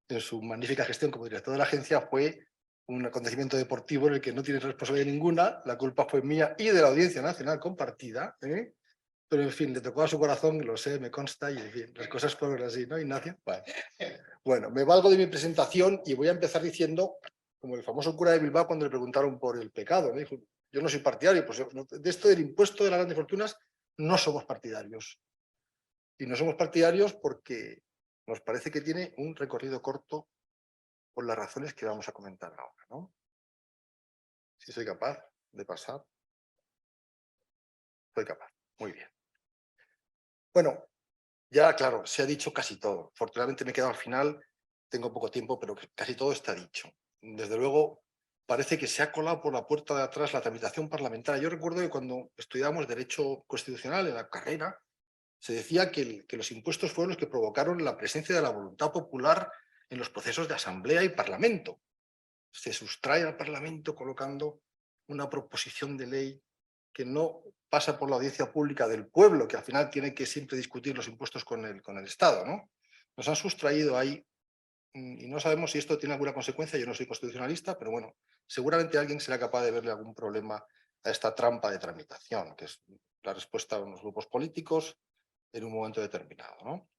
en su magnífica gestión como director de la agencia fue un acontecimiento deportivo en el que no tiene responsabilidad ninguna, la culpa fue mía y de la Audiencia Nacional compartida, pero en fin, le tocó a su corazón, lo sé, me consta, y en fin, las cosas fueron así, ¿no, Ignacio? Bueno, me valgo de mi presentación y voy a empezar diciendo, como el famoso cura de Bilbao cuando le preguntaron por el pecado, me dijo, yo no soy partidario, pues de esto del impuesto de las grandes fortunas no somos partidarios. Y no somos partidarios porque nos parece que tiene un recorrido corto por las razones que vamos a comentar ahora, ¿no? Si soy capaz de pasar. Soy capaz. Muy bien. Bueno, ya claro, se ha dicho casi todo. Afortunadamente me he quedado al final, tengo poco tiempo, pero casi todo está dicho. Desde luego, parece que se ha colado por la puerta de atrás la tramitación parlamentaria. Yo recuerdo que cuando estudiábamos Derecho Constitucional en la carrera, se decía que los impuestos fueron los que provocaron la presencia de la voluntad popular en los procesos de asamblea y parlamento. Se sustrae al parlamento colocando una proposición de ley que no pasa por la audiencia pública del pueblo, que al final tiene que siempre discutir los impuestos con el Estado, ¿no? Nos han sustraído ahí y no sabemos si esto tiene alguna consecuencia. Yo no soy constitucionalista, pero bueno, seguramente alguien será capaz de verle algún problema a esta trampa de tramitación, que es la respuesta de unos grupos políticos en un momento determinado, ¿no?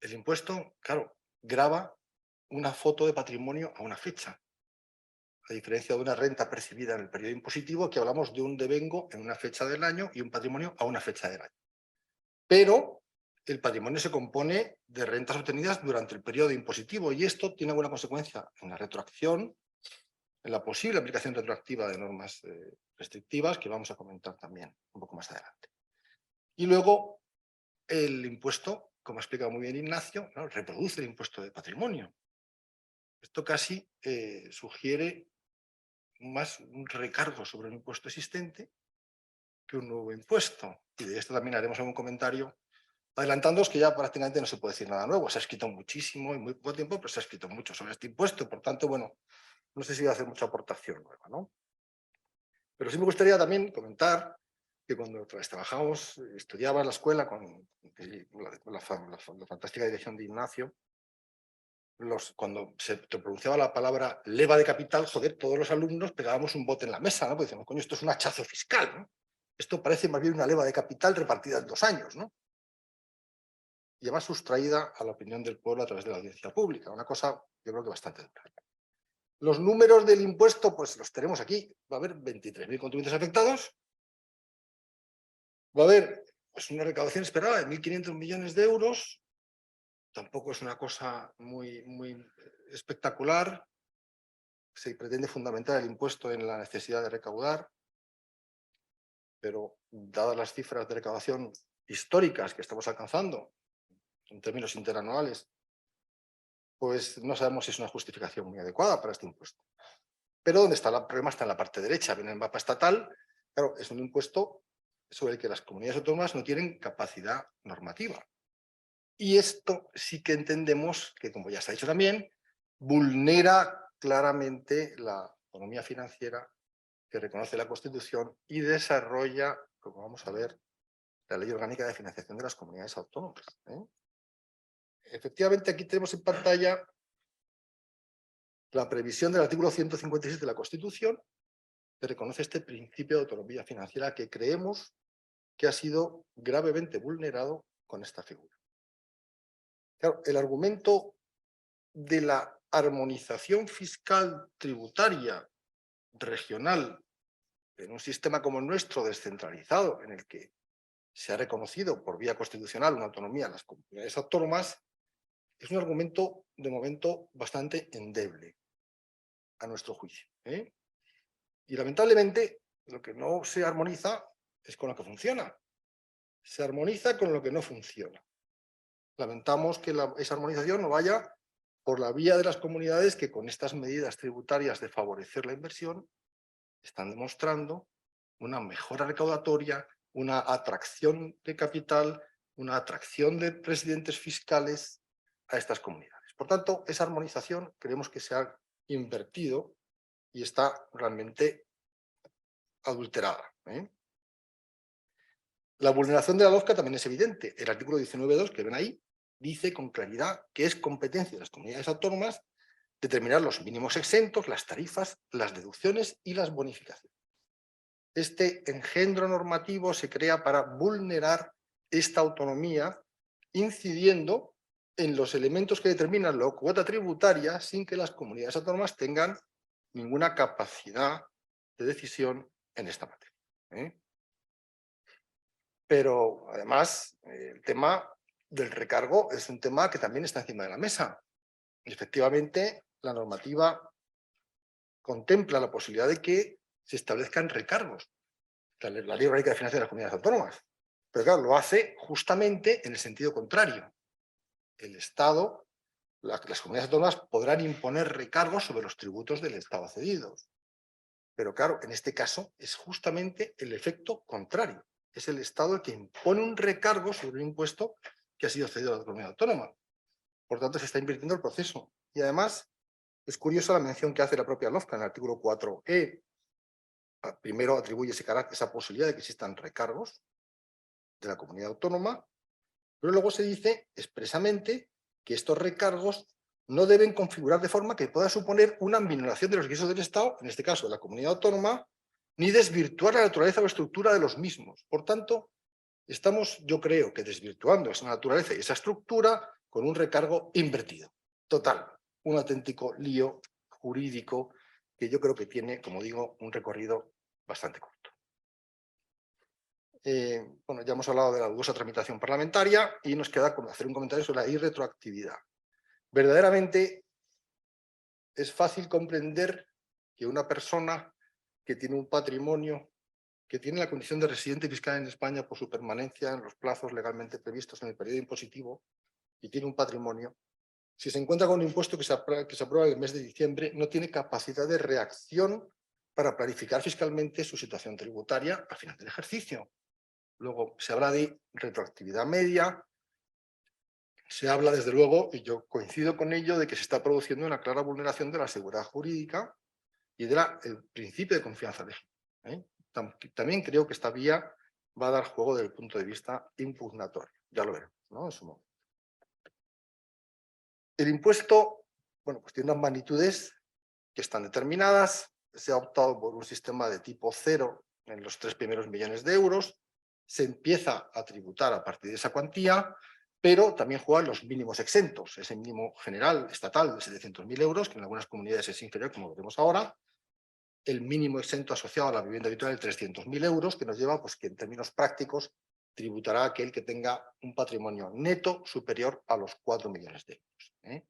El impuesto, claro, grava una foto de patrimonio a una fecha. A diferencia de una renta percibida en el periodo impositivo, aquí hablamos de un devengo en una fecha del año y un patrimonio a una fecha del año. Pero el patrimonio se compone de rentas obtenidas durante el periodo impositivo y esto tiene alguna consecuencia en la retroacción, en la posible aplicación retroactiva de normas restrictivas, que vamos a comentar también un poco más adelante. Y luego el impuesto, como ha explicado muy bien Ignacio, ¿no?, reproduce el impuesto de patrimonio. Esto casi sugiere más un recargo sobre un impuesto existente que un nuevo impuesto. Y de esto también haremos algún comentario, adelantándoos que ya prácticamente no se puede decir nada nuevo. Se ha escrito muchísimo en muy poco tiempo, pero se ha escrito mucho sobre este impuesto. Por tanto, bueno, no sé si voy a hacer mucha aportación nueva, ¿no? Pero sí me gustaría también comentar que cuando trabajamos, estudiaba en la escuela con la fantástica dirección de Ignacio, cuando se pronunciaba la palabra leva de capital, joder, todos los alumnos pegábamos un bote en la mesa, ¿no? Porque decíamos, coño, esto es un hachazo fiscal, ¿no? Esto parece más bien una leva de capital repartida en 2 años, ¿no? Y además sustraída a la opinión del pueblo a través de la audiencia pública, una cosa yo creo que bastante dura. Los números del impuesto, pues los tenemos aquí. Va a haber 23.000 contribuyentes afectados. Va a haber pues, una recaudación esperada de 1.500 millones de euros. Tampoco es una cosa muy espectacular. Se pretende fundamentar el impuesto en la necesidad de recaudar, pero dadas las cifras de recaudación históricas que estamos alcanzando en términos interanuales, pues no sabemos si es una justificación muy adecuada para este impuesto. Pero donde está el problema está en la parte derecha, en el mapa estatal. Claro, es un impuesto sobre el que las comunidades autónomas no tienen capacidad normativa. Y esto sí que entendemos que, como ya se ha dicho también, vulnera claramente la autonomía financiera que reconoce la Constitución y desarrolla, como vamos a ver, la Ley Orgánica de Financiación de las Comunidades Autónomas. Efectivamente, aquí tenemos en pantalla la previsión del artículo 156 de la Constitución, que reconoce este principio de autonomía financiera que creemos que ha sido gravemente vulnerado con esta figura. Claro, el argumento de la armonización fiscal tributaria regional en un sistema como el nuestro, descentralizado, en el que se ha reconocido por vía constitucional una autonomía a las comunidades autónomas, es un argumento de momento bastante endeble, a nuestro juicio. Y lamentablemente lo que no se armoniza es con lo que funciona. Se armoniza con lo que no funciona. Lamentamos que esa armonización no vaya por la vía de las comunidades que con estas medidas tributarias de favorecer la inversión están demostrando una mejora recaudatoria, una atracción de capital, una atracción de residentes fiscales a estas comunidades. Por tanto, esa armonización creemos que se ha invertido y está realmente adulterada. La vulneración de la LOFCA también es evidente. El artículo 19.2, que ven ahí, dice con claridad que es competencia de las comunidades autónomas determinar los mínimos exentos, las tarifas, las deducciones y las bonificaciones. Este engendro normativo se crea para vulnerar esta autonomía, incidiendo en los elementos que determinan la cuota tributaria sin que las comunidades autónomas tengan ninguna capacidad de decisión en esta materia. Pero además el tema del recargo es un tema que también está encima de la mesa. Y efectivamente, la normativa contempla la posibilidad de que se establezcan recargos. La Ley Orgánica de Finanzas de las Comunidades Autónomas. Pero claro, lo hace justamente en el sentido contrario. El Estado, las comunidades autónomas podrán imponer recargos sobre los tributos del Estado cedidos. Pero claro, en este caso es justamente el efecto contrario. Es el Estado el que impone un recargo sobre un impuesto que ha sido cedido a la comunidad autónoma. Por tanto, se está invirtiendo el proceso. Y además, es curiosa la mención que hace la propia LOFCA en el artículo 4e. Primero atribuye esa posibilidad de que existan recargos de la comunidad autónoma, pero luego se dice expresamente que estos recargos no deben configurar de forma que pueda suponer una minoración de los ingresos del Estado, en este caso de la comunidad autónoma, ni desvirtuar la naturaleza o estructura de los mismos. Por tanto, estamos, yo creo, que desvirtuando esa naturaleza y esa estructura con un recargo invertido. Total, un auténtico lío jurídico que yo creo que tiene, como digo, un recorrido bastante corto. Bueno, ya hemos hablado de la dudosa tramitación parlamentaria y nos queda hacer un comentario sobre la irretroactividad. Verdaderamente es fácil comprender que una persona que tiene un patrimonio, que tiene la condición de residente fiscal en España por su permanencia en los plazos legalmente previstos en el periodo impositivo y tiene un patrimonio, si se encuentra con un impuesto que se aprueba en el mes de diciembre, no tiene capacidad de reacción para planificar fiscalmente su situación tributaria al final del ejercicio. Luego se habla de retroactividad media, se habla desde luego, y yo coincido con ello, de que se está produciendo una clara vulneración de la seguridad jurídica y del principio de confianza legítima. También creo que esta vía va a dar juego desde el punto de vista impugnatorio, ya lo veremos, ¿no? En su momento. El impuesto, bueno, pues tiene unas magnitudes que están determinadas, se ha optado por un sistema de tipo cero en los 3 primeros millones de euros, se empieza a tributar a partir de esa cuantía, pero también juegan los mínimos exentos, ese mínimo general estatal de 700.000 euros, que en algunas comunidades es inferior, como lo vemos ahora, el mínimo exento asociado a la vivienda habitual de 300.000 euros, que nos lleva, pues, que en términos prácticos tributará aquel que tenga un patrimonio neto superior a los 4 millones de euros.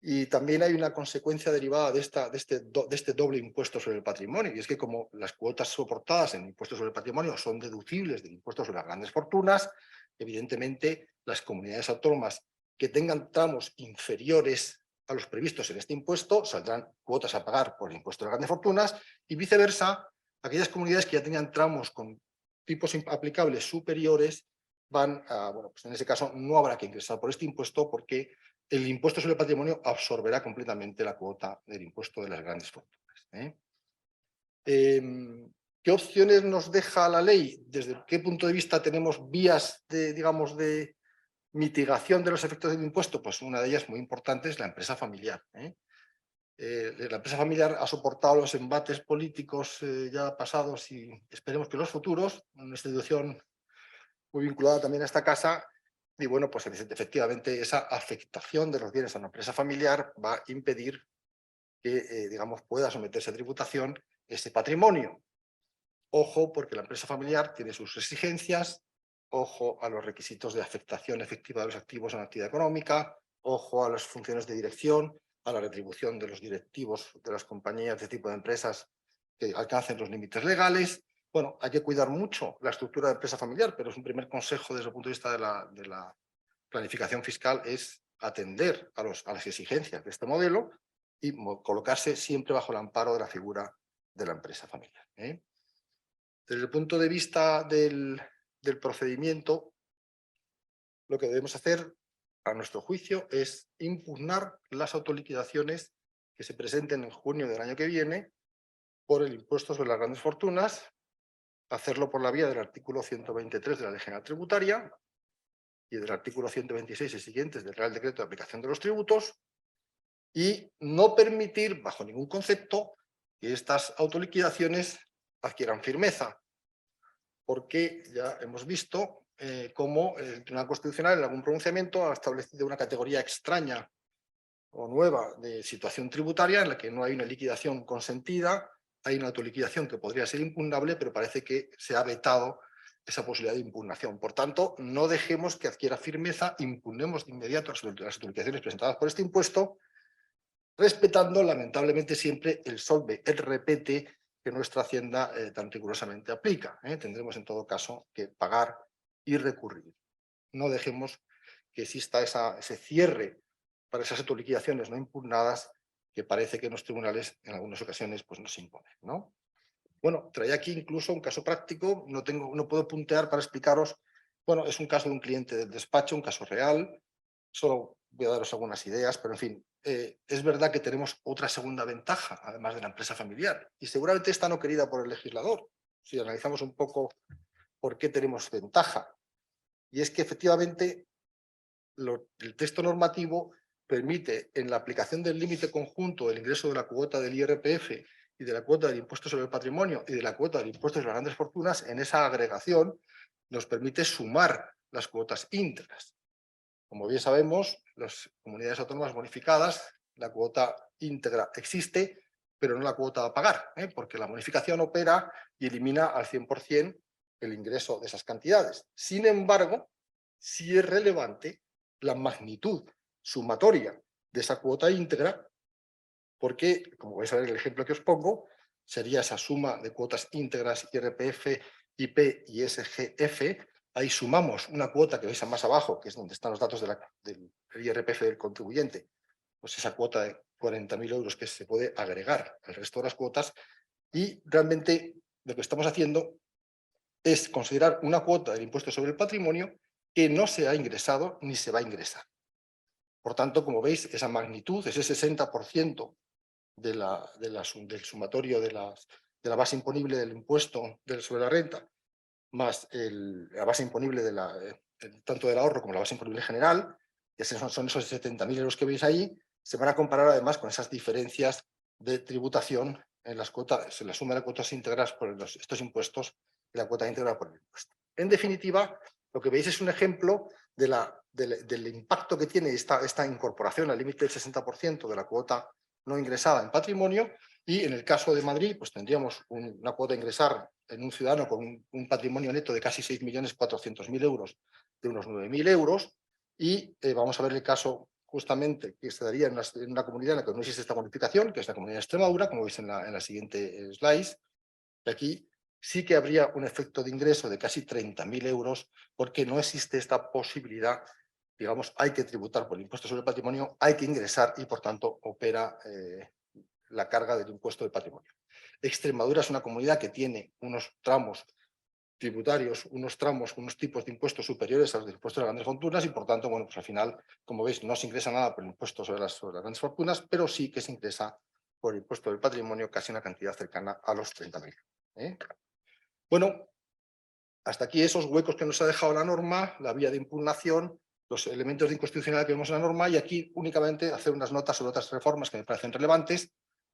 Y también hay una consecuencia derivada de este doble impuesto sobre el patrimonio, y es que como las cuotas soportadas en impuestos sobre el patrimonio son deducibles del impuesto sobre las grandes fortunas, evidentemente las comunidades autónomas que tengan tramos inferiores a los previstos en este impuesto saldrán cuotas a pagar por el impuesto de las grandes fortunas, y viceversa, aquellas comunidades que ya tenían tramos con tipos aplicables superiores van a, bueno, pues en ese caso no habrá que ingresar por este impuesto porque el impuesto sobre el patrimonio absorberá completamente la cuota del impuesto de las grandes fortunas. ¿Qué opciones nos deja la ley? ¿Desde qué punto de vista tenemos vías de, digamos, de mitigación de los efectos del impuesto? Pues una de ellas muy importante es la empresa familiar. La empresa familiar ha soportado los embates políticos ya pasados y esperemos que los futuros, una institución muy vinculada también a esta casa. Y bueno, pues efectivamente esa afectación de los bienes a una empresa familiar va a impedir que, digamos, pueda someterse a tributación ese patrimonio. Ojo, porque la empresa familiar tiene sus exigencias, ojo a los requisitos de afectación efectiva de los activos en la actividad económica, ojo a las funciones de dirección, a la retribución de los directivos de las compañías de tipo de empresas que alcancen los límites legales. Bueno, hay que cuidar mucho la estructura de empresa familiar, pero es un primer consejo desde el punto de vista de la planificación fiscal, es atender a las exigencias de este modelo y colocarse siempre bajo el amparo de la figura de la empresa familiar. Desde el punto de vista del procedimiento, lo que debemos hacer, a nuestro juicio, es impugnar las autoliquidaciones que se presenten en junio del año que viene por el impuesto sobre las grandes fortunas, hacerlo por la vía del artículo 123 de la Ley General Tributaria y del artículo 126 y siguientes del Real Decreto de Aplicación de los Tributos, y no permitir, bajo ningún concepto, que estas autoliquidaciones adquieran firmeza, porque ya hemos visto cómo el Tribunal Constitucional en algún pronunciamiento ha establecido una categoría extraña o nueva de situación tributaria en la que no hay una liquidación consentida, hay una autoliquidación que podría ser impugnable, pero parece que se ha vetado esa posibilidad de impugnación. Por tanto, no dejemos que adquiera firmeza, impugnemos de inmediato las autorizaciones presentadas por este impuesto, respetando lamentablemente siempre el solve, el repete que nuestra Hacienda tan rigurosamente aplica. Tendremos en todo caso que pagar y recurrir. No dejemos que exista ese cierre para esas autoliquidaciones no impugnadas que parece que en los tribunales en algunas ocasiones pues, nos imponen, ¿no? Bueno, traía aquí incluso un caso práctico, no puedo puntear para explicaros, bueno, es un caso de un cliente del despacho, un caso real, solo voy a daros algunas ideas, pero en fin, es verdad que tenemos otra segunda ventaja, además de la empresa familiar, y seguramente esta no querida por el legislador, si analizamos un poco por qué tenemos ventaja, y es que efectivamente el texto normativo permite, en la aplicación del límite conjunto del ingreso de la cuota del IRPF y de la cuota del impuesto sobre el patrimonio y de la cuota del impuesto sobre las grandes fortunas, en esa agregación nos permite sumar las cuotas íntegras. Como bien sabemos, las comunidades autónomas bonificadas, la cuota íntegra existe, pero no la cuota a pagar, porque la bonificación opera y elimina al 100% el ingreso de esas cantidades. Sin embargo, sí es relevante la magnitud sumatoria de esa cuota íntegra, porque, como vais a ver en el ejemplo que os pongo, sería esa suma de cuotas íntegras IRPF, IP y SGF. Ahí sumamos una cuota que veis más abajo, que es donde están los datos del IRPF del contribuyente, pues esa cuota de 40.000 euros que se puede agregar al resto de las cuotas, y realmente lo que estamos haciendo es considerar una cuota del impuesto sobre el patrimonio que no se ha ingresado ni se va a ingresar. Por tanto, como veis, esa magnitud, ese 60% del sumatorio de la base imponible del impuesto sobre la renta, más la base imponible tanto del ahorro como la base imponible general, que son esos 70.000 euros que veis ahí, se van a comparar además con esas diferencias de tributación en las cuotas, en la suma de las cuotas íntegras por estos impuestos y la cuota íntegra por el impuesto. En definitiva, lo que veis es un ejemplo del impacto que tiene esta incorporación al límite del 60% de la cuota no ingresada en patrimonio, y en el caso de Madrid pues tendríamos una cuota a ingresar en un ciudadano con un patrimonio neto de casi 6.400.000 euros, de unos 9.000 euros, y vamos a ver el caso justamente que se daría en una comunidad en la que no existe esta bonificación, que es la comunidad de Extremadura, como veis en la siguiente slide. Aquí sí que habría un efecto de ingreso de casi 30.000 euros, porque no existe esta posibilidad, digamos, hay que tributar por el impuesto sobre el patrimonio, hay que ingresar y, por tanto, opera la carga del impuesto del patrimonio. Extremadura es una comunidad que tiene unos tramos tributarios, unos tipos de impuestos superiores a los de impuestos de las grandes fortunas, y, por tanto, bueno, pues al final, como veis, no se ingresa nada por el impuesto sobre las grandes fortunas, pero sí que se ingresa por el impuesto del patrimonio casi una cantidad cercana a los 30.000. Bueno, hasta aquí esos huecos que nos ha dejado la norma, la vía de impugnación, los elementos de inconstitucionalidad que vemos en la norma, y aquí únicamente hacer unas notas sobre otras reformas que me parecen relevantes.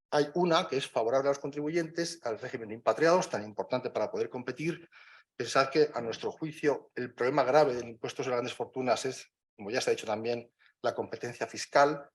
Hay una que es favorable a los contribuyentes, al régimen de impatriados, tan importante para poder competir. Pensad que, a nuestro juicio, el problema grave del impuesto sobre las grandes fortunas es, como ya se ha dicho también, la competencia fiscal,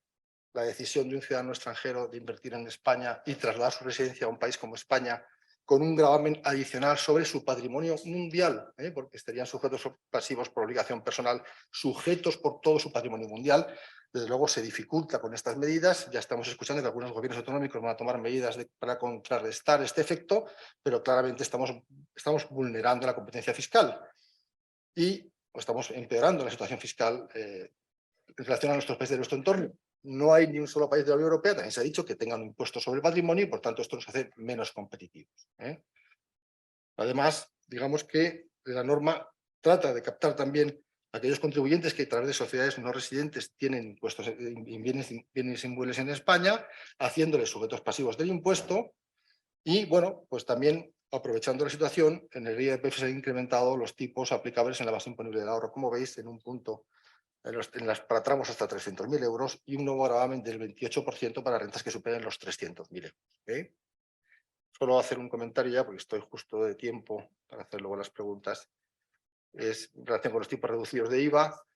la decisión de un ciudadano extranjero de invertir en España y trasladar su residencia a un país como España, con un gravamen adicional sobre su patrimonio mundial, porque estarían sujetos pasivos por obligación personal, sujetos por todo su patrimonio mundial. Desde luego se dificulta con estas medidas. Ya estamos escuchando que algunos gobiernos autonómicos van a tomar medidas para contrarrestar este efecto, pero claramente estamos vulnerando la competencia fiscal y estamos empeorando la situación fiscal en relación a nuestros países de nuestro entorno. No hay ni un solo país de la Unión Europea, también se ha dicho, que tenga un impuesto sobre el patrimonio, y por tanto esto nos hace menos competitivos. Además, digamos que la norma trata de captar también a aquellos contribuyentes que, a través de sociedades no residentes, tienen impuestos en bienes inmuebles en España, haciéndoles sujetos pasivos del impuesto. Y bueno, pues también, aprovechando la situación, en el IRPF se han incrementado los tipos aplicables en la base imponible del ahorro, como veis, en un punto para tramos hasta 300.000 euros, y un nuevo gravamen del 28% para rentas que superen los 300.000 euros. Solo hacer un comentario ya, porque estoy justo de tiempo para hacer luego las preguntas. Es en relación con los tipos reducidos de IVA.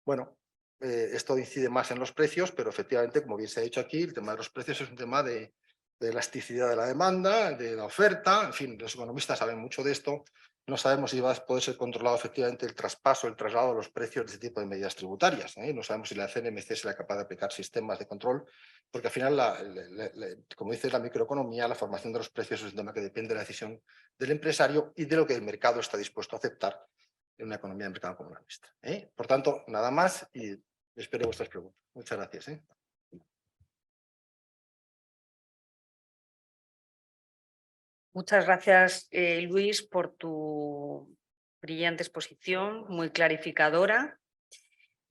Bueno, esto incide más en los precios, pero efectivamente, como bien se ha dicho aquí, el tema de los precios es un tema de elasticidad de la demanda, de la oferta. En fin, los economistas saben mucho de esto, no sabemos si va a poder ser controlado efectivamente el traspaso, el traslado de los precios de este tipo de medidas tributarias. No sabemos si la CNMC será capaz de aplicar sistemas de control, porque al final, como dice la microeconomía, la formación de los precios es un tema que depende de la decisión del empresario y de lo que el mercado está dispuesto a aceptar en una economía de mercado como la nuestra. Por tanto, nada más y espero vuestras preguntas. Muchas gracias. Muchas gracias, Luis, por tu brillante exposición, muy clarificadora.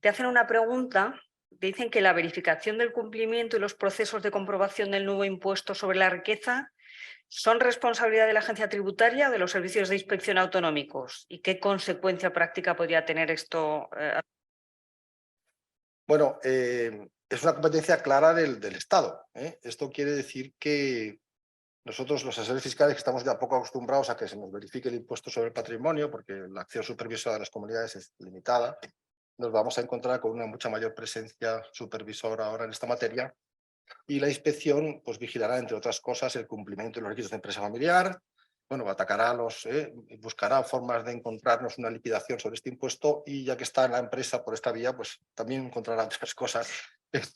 Te hacen una pregunta, te dicen que la verificación del cumplimiento y los procesos de comprobación del nuevo impuesto sobre la riqueza son responsabilidad de la agencia tributaria o de los servicios de inspección autonómicos. ¿Y qué consecuencia práctica podría tener esto? Bueno, es una competencia clara del Estado. Esto quiere decir que nosotros, los asesores fiscales, que estamos ya poco acostumbrados a que se nos verifique el impuesto sobre el patrimonio, porque la acción supervisora de las comunidades es limitada, nos vamos a encontrar con una mucha mayor presencia supervisora ahora en esta materia, y la inspección pues vigilará, entre otras cosas, el cumplimiento de los requisitos de empresa familiar, bueno, atacará buscará formas de encontrarnos una liquidación sobre este impuesto, y ya que está en la empresa por esta vía, pues también encontrará otras cosas,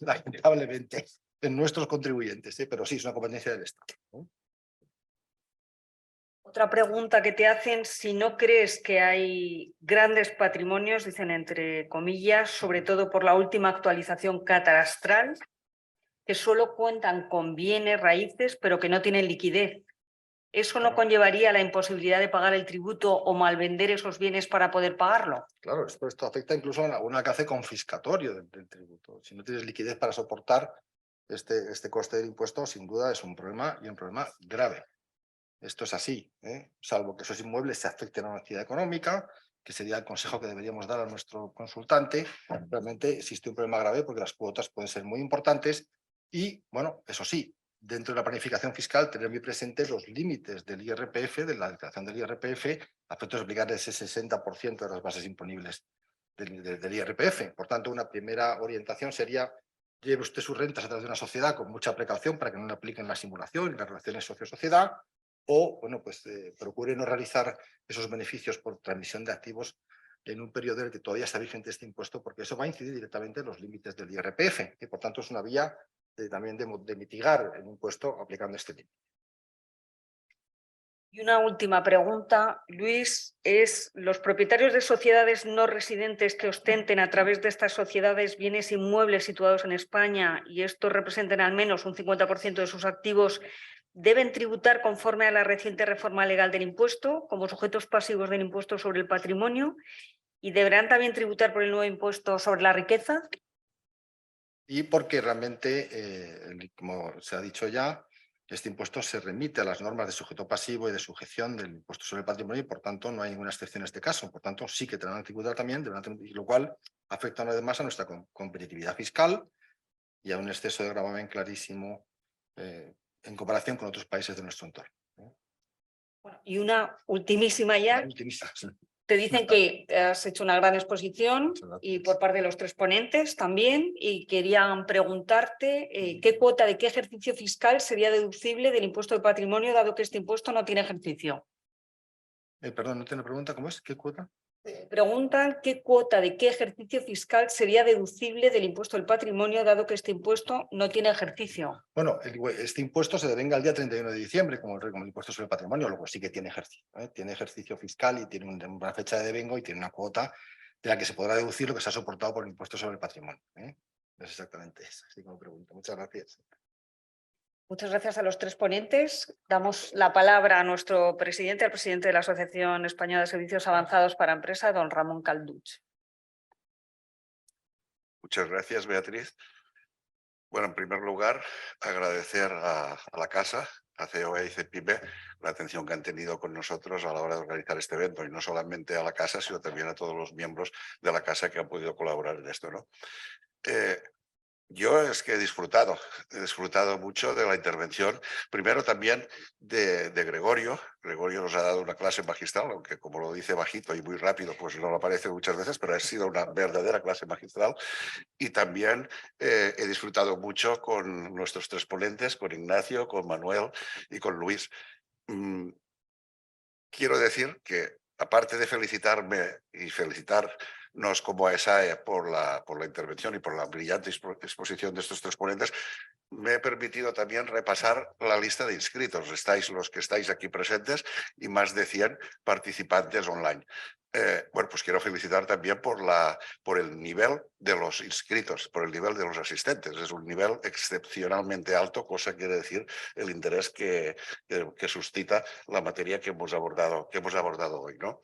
lamentablemente, en nuestros contribuyentes, pero sí, es una competencia del Estado. Otra pregunta que te hacen, si no crees que hay grandes patrimonios, dicen entre comillas, sobre todo por la última actualización catastral, que solo cuentan con bienes raíces, pero que no tienen liquidez. ¿Eso no conllevaría la imposibilidad de pagar el tributo o malvender esos bienes para poder pagarlo? Claro, esto afecta incluso a un alcance confiscatorio del tributo. Si no tienes liquidez para soportar este coste del impuesto, sin duda es un problema, y un problema grave. Esto es así, salvo que esos inmuebles se afecten a una actividad económica, que sería el consejo que deberíamos dar a nuestro consultante. Realmente existe un problema grave porque las cuotas pueden ser muy importantes y, bueno, eso sí, dentro de la planificación fiscal tener muy presentes los límites del IRPF, de la declaración del IRPF, a efectos de aplicar ese 60% de las bases imponibles del IRPF. Por tanto, una primera orientación sería: lleve usted sus rentas a través de una sociedad con mucha precaución para que no le apliquen la simulación y las relaciones socio-sociedad, o bueno, pues procure no realizar esos beneficios por transmisión de activos en un periodo en el que todavía está vigente este impuesto, porque eso va a incidir directamente en los límites del IRPF, y por tanto es una vía también de mitigar el impuesto aplicando este límite. Y una última pregunta, Luis, es: ¿los propietarios de sociedades no residentes que ostenten a través de estas sociedades bienes inmuebles situados en España y estos representen al menos un 50% de sus activos, deben tributar conforme a la reciente reforma legal del impuesto como sujetos pasivos del impuesto sobre el patrimonio, y deberán también tributar por el nuevo impuesto sobre la riqueza? Y porque realmente, como se ha dicho ya, este impuesto se remite a las normas de sujeto pasivo y de sujeción del impuesto sobre el patrimonio, y por tanto no hay ninguna excepción en este caso. Por tanto, sí que tendrán que tributar también, y lo cual afecta una vez más a nuestra competitividad fiscal y a un exceso de gravamen clarísimo en comparación con otros países de nuestro entorno. Y una ultimísima ya. Ultimista. Te dicen que has hecho una gran exposición y por parte de los tres ponentes también, y querían preguntarte qué cuota de qué ejercicio fiscal sería deducible del impuesto de patrimonio, dado que este impuesto no tiene ejercicio. Perdón, no tiene pregunta, ¿cómo es? ¿Qué cuota? Preguntan qué cuota de qué ejercicio fiscal sería deducible del impuesto del patrimonio, dado que este impuesto no tiene ejercicio. Bueno, este impuesto se devenga el día 31 de diciembre, como el impuesto sobre el patrimonio, luego sí que tiene ejercicio. Tiene ejercicio fiscal y tiene una fecha de devengo y tiene una cuota de la que se podrá deducir lo que se ha soportado por el impuesto sobre el patrimonio. Es exactamente eso, así como pregunta. Muchas gracias. Muchas gracias a los tres ponentes. Damos la palabra a nuestro presidente, al presidente de la Asociación Española de Servicios Avanzados para Empresa, don Ramón Calduch. Muchas gracias, Beatriz. Bueno, en primer lugar, agradecer a la Casa, a COE y CEPIME, la atención que han tenido con nosotros a la hora de organizar este evento, y no solamente a la Casa, sino también a todos los miembros de la Casa que han podido colaborar en esto, ¿no? Yo es que he disfrutado mucho de la intervención, primero también de Gregorio. Gregorio nos ha dado una clase magistral, aunque como lo dice bajito y muy rápido, pues no lo parece muchas veces, pero ha sido una verdadera clase magistral. Y también he disfrutado mucho con nuestros tres ponentes, con Ignacio, con Manuel y con Luis. Quiero decir que aparte de felicitarme y felicitarnos como ESAE por la intervención y por la brillante exposición de estos tres ponentes, me he permitido también repasar la lista de inscritos. Estáis los que estáis aquí presentes y más de 100 participantes online. Bueno, pues quiero felicitar también por el nivel de los inscritos, por el nivel de los asistentes. Es un nivel excepcionalmente alto, cosa que quiere decir el interés que suscita la materia que hemos abordado hoy, ¿no?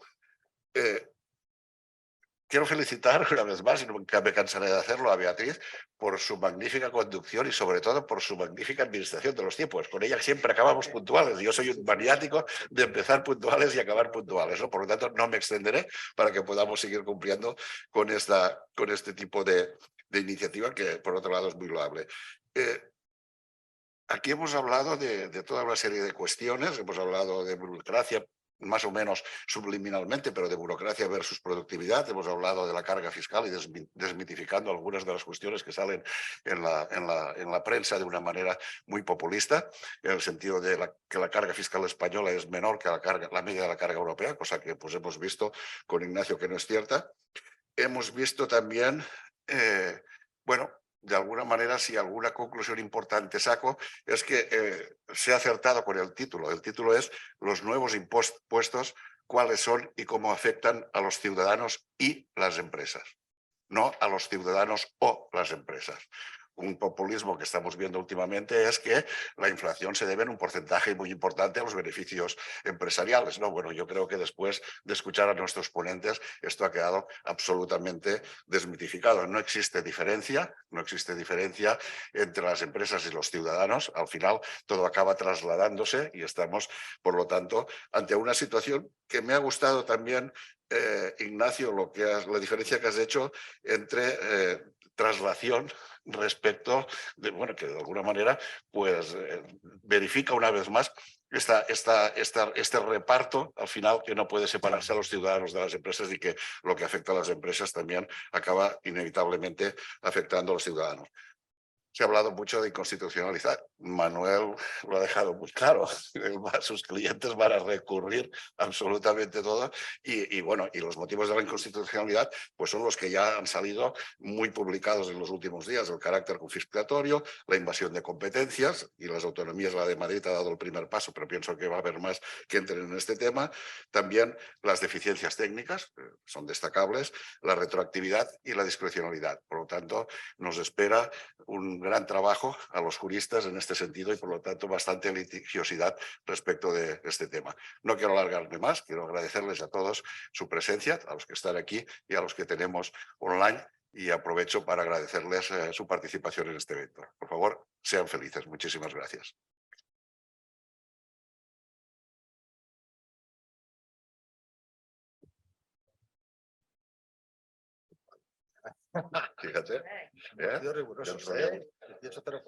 Quiero felicitar una vez más, y nunca me cansaré de hacerlo, a Beatriz por su magnífica conducción y sobre todo por su magnífica administración de los tiempos. Con ella siempre acabamos puntuales. Yo soy un maniático de empezar puntuales y acabar puntuales, ¿no? Por lo tanto, no me extenderé para que podamos seguir cumpliendo con este tipo de iniciativa que, por otro lado, es muy loable. Aquí hemos hablado de toda una serie de cuestiones, hemos hablado de burocracia, más o menos subliminalmente, pero de burocracia versus productividad. Hemos hablado de la carga fiscal y desmitificando algunas de las cuestiones que salen en la prensa de una manera muy populista, en el sentido de que la carga fiscal española es menor que la media de la carga europea, cosa que pues, hemos visto con Ignacio que no es cierta. Hemos visto también, bueno, de alguna manera, si alguna conclusión importante saco, es que se ha acertado con el título. El título es Los nuevos impuestos, cuáles son y cómo afectan a los ciudadanos y las empresas, no a los ciudadanos o las empresas. Un populismo que estamos viendo últimamente es que la inflación se debe en un porcentaje muy importante a los beneficios empresariales, ¿no? Bueno, yo creo que después de escuchar a nuestros ponentes esto ha quedado absolutamente desmitificado. No existe diferencia entre las empresas y los ciudadanos. Al final todo acaba trasladándose y estamos, por lo tanto, ante una situación que me ha gustado también, Ignacio, la diferencia que has hecho entre traslación respecto de, bueno, que de alguna manera pues verifica una vez más este reparto al final que no puede separarse a los ciudadanos de las empresas y que lo que afecta a las empresas también acaba inevitablemente afectando a los ciudadanos. Se ha hablado mucho de inconstitucionalizar. Manuel lo ha dejado muy claro. Sus clientes van a recurrir absolutamente todo. Y bueno, y los motivos de la inconstitucionalidad pues son los que ya han salido muy publicados en los últimos días. El carácter confiscatorio, la invasión de competencias, y las autonomías, la de Madrid ha dado el primer paso, pero pienso que va a haber más que entren en este tema. También las deficiencias técnicas, son destacables, la retroactividad y la discrecionalidad. Por lo tanto, nos espera un gran trabajo a los juristas en este sentido y, por lo tanto, bastante litigiosidad respecto de este tema. No quiero alargarme más, quiero agradecerles a todos su presencia, a los que están aquí y a los que tenemos online, y aprovecho para agradecerles su participación en este evento. Por favor, sean felices. Muchísimas gracias. Fíjate. Ha sido riguroso, 18:04.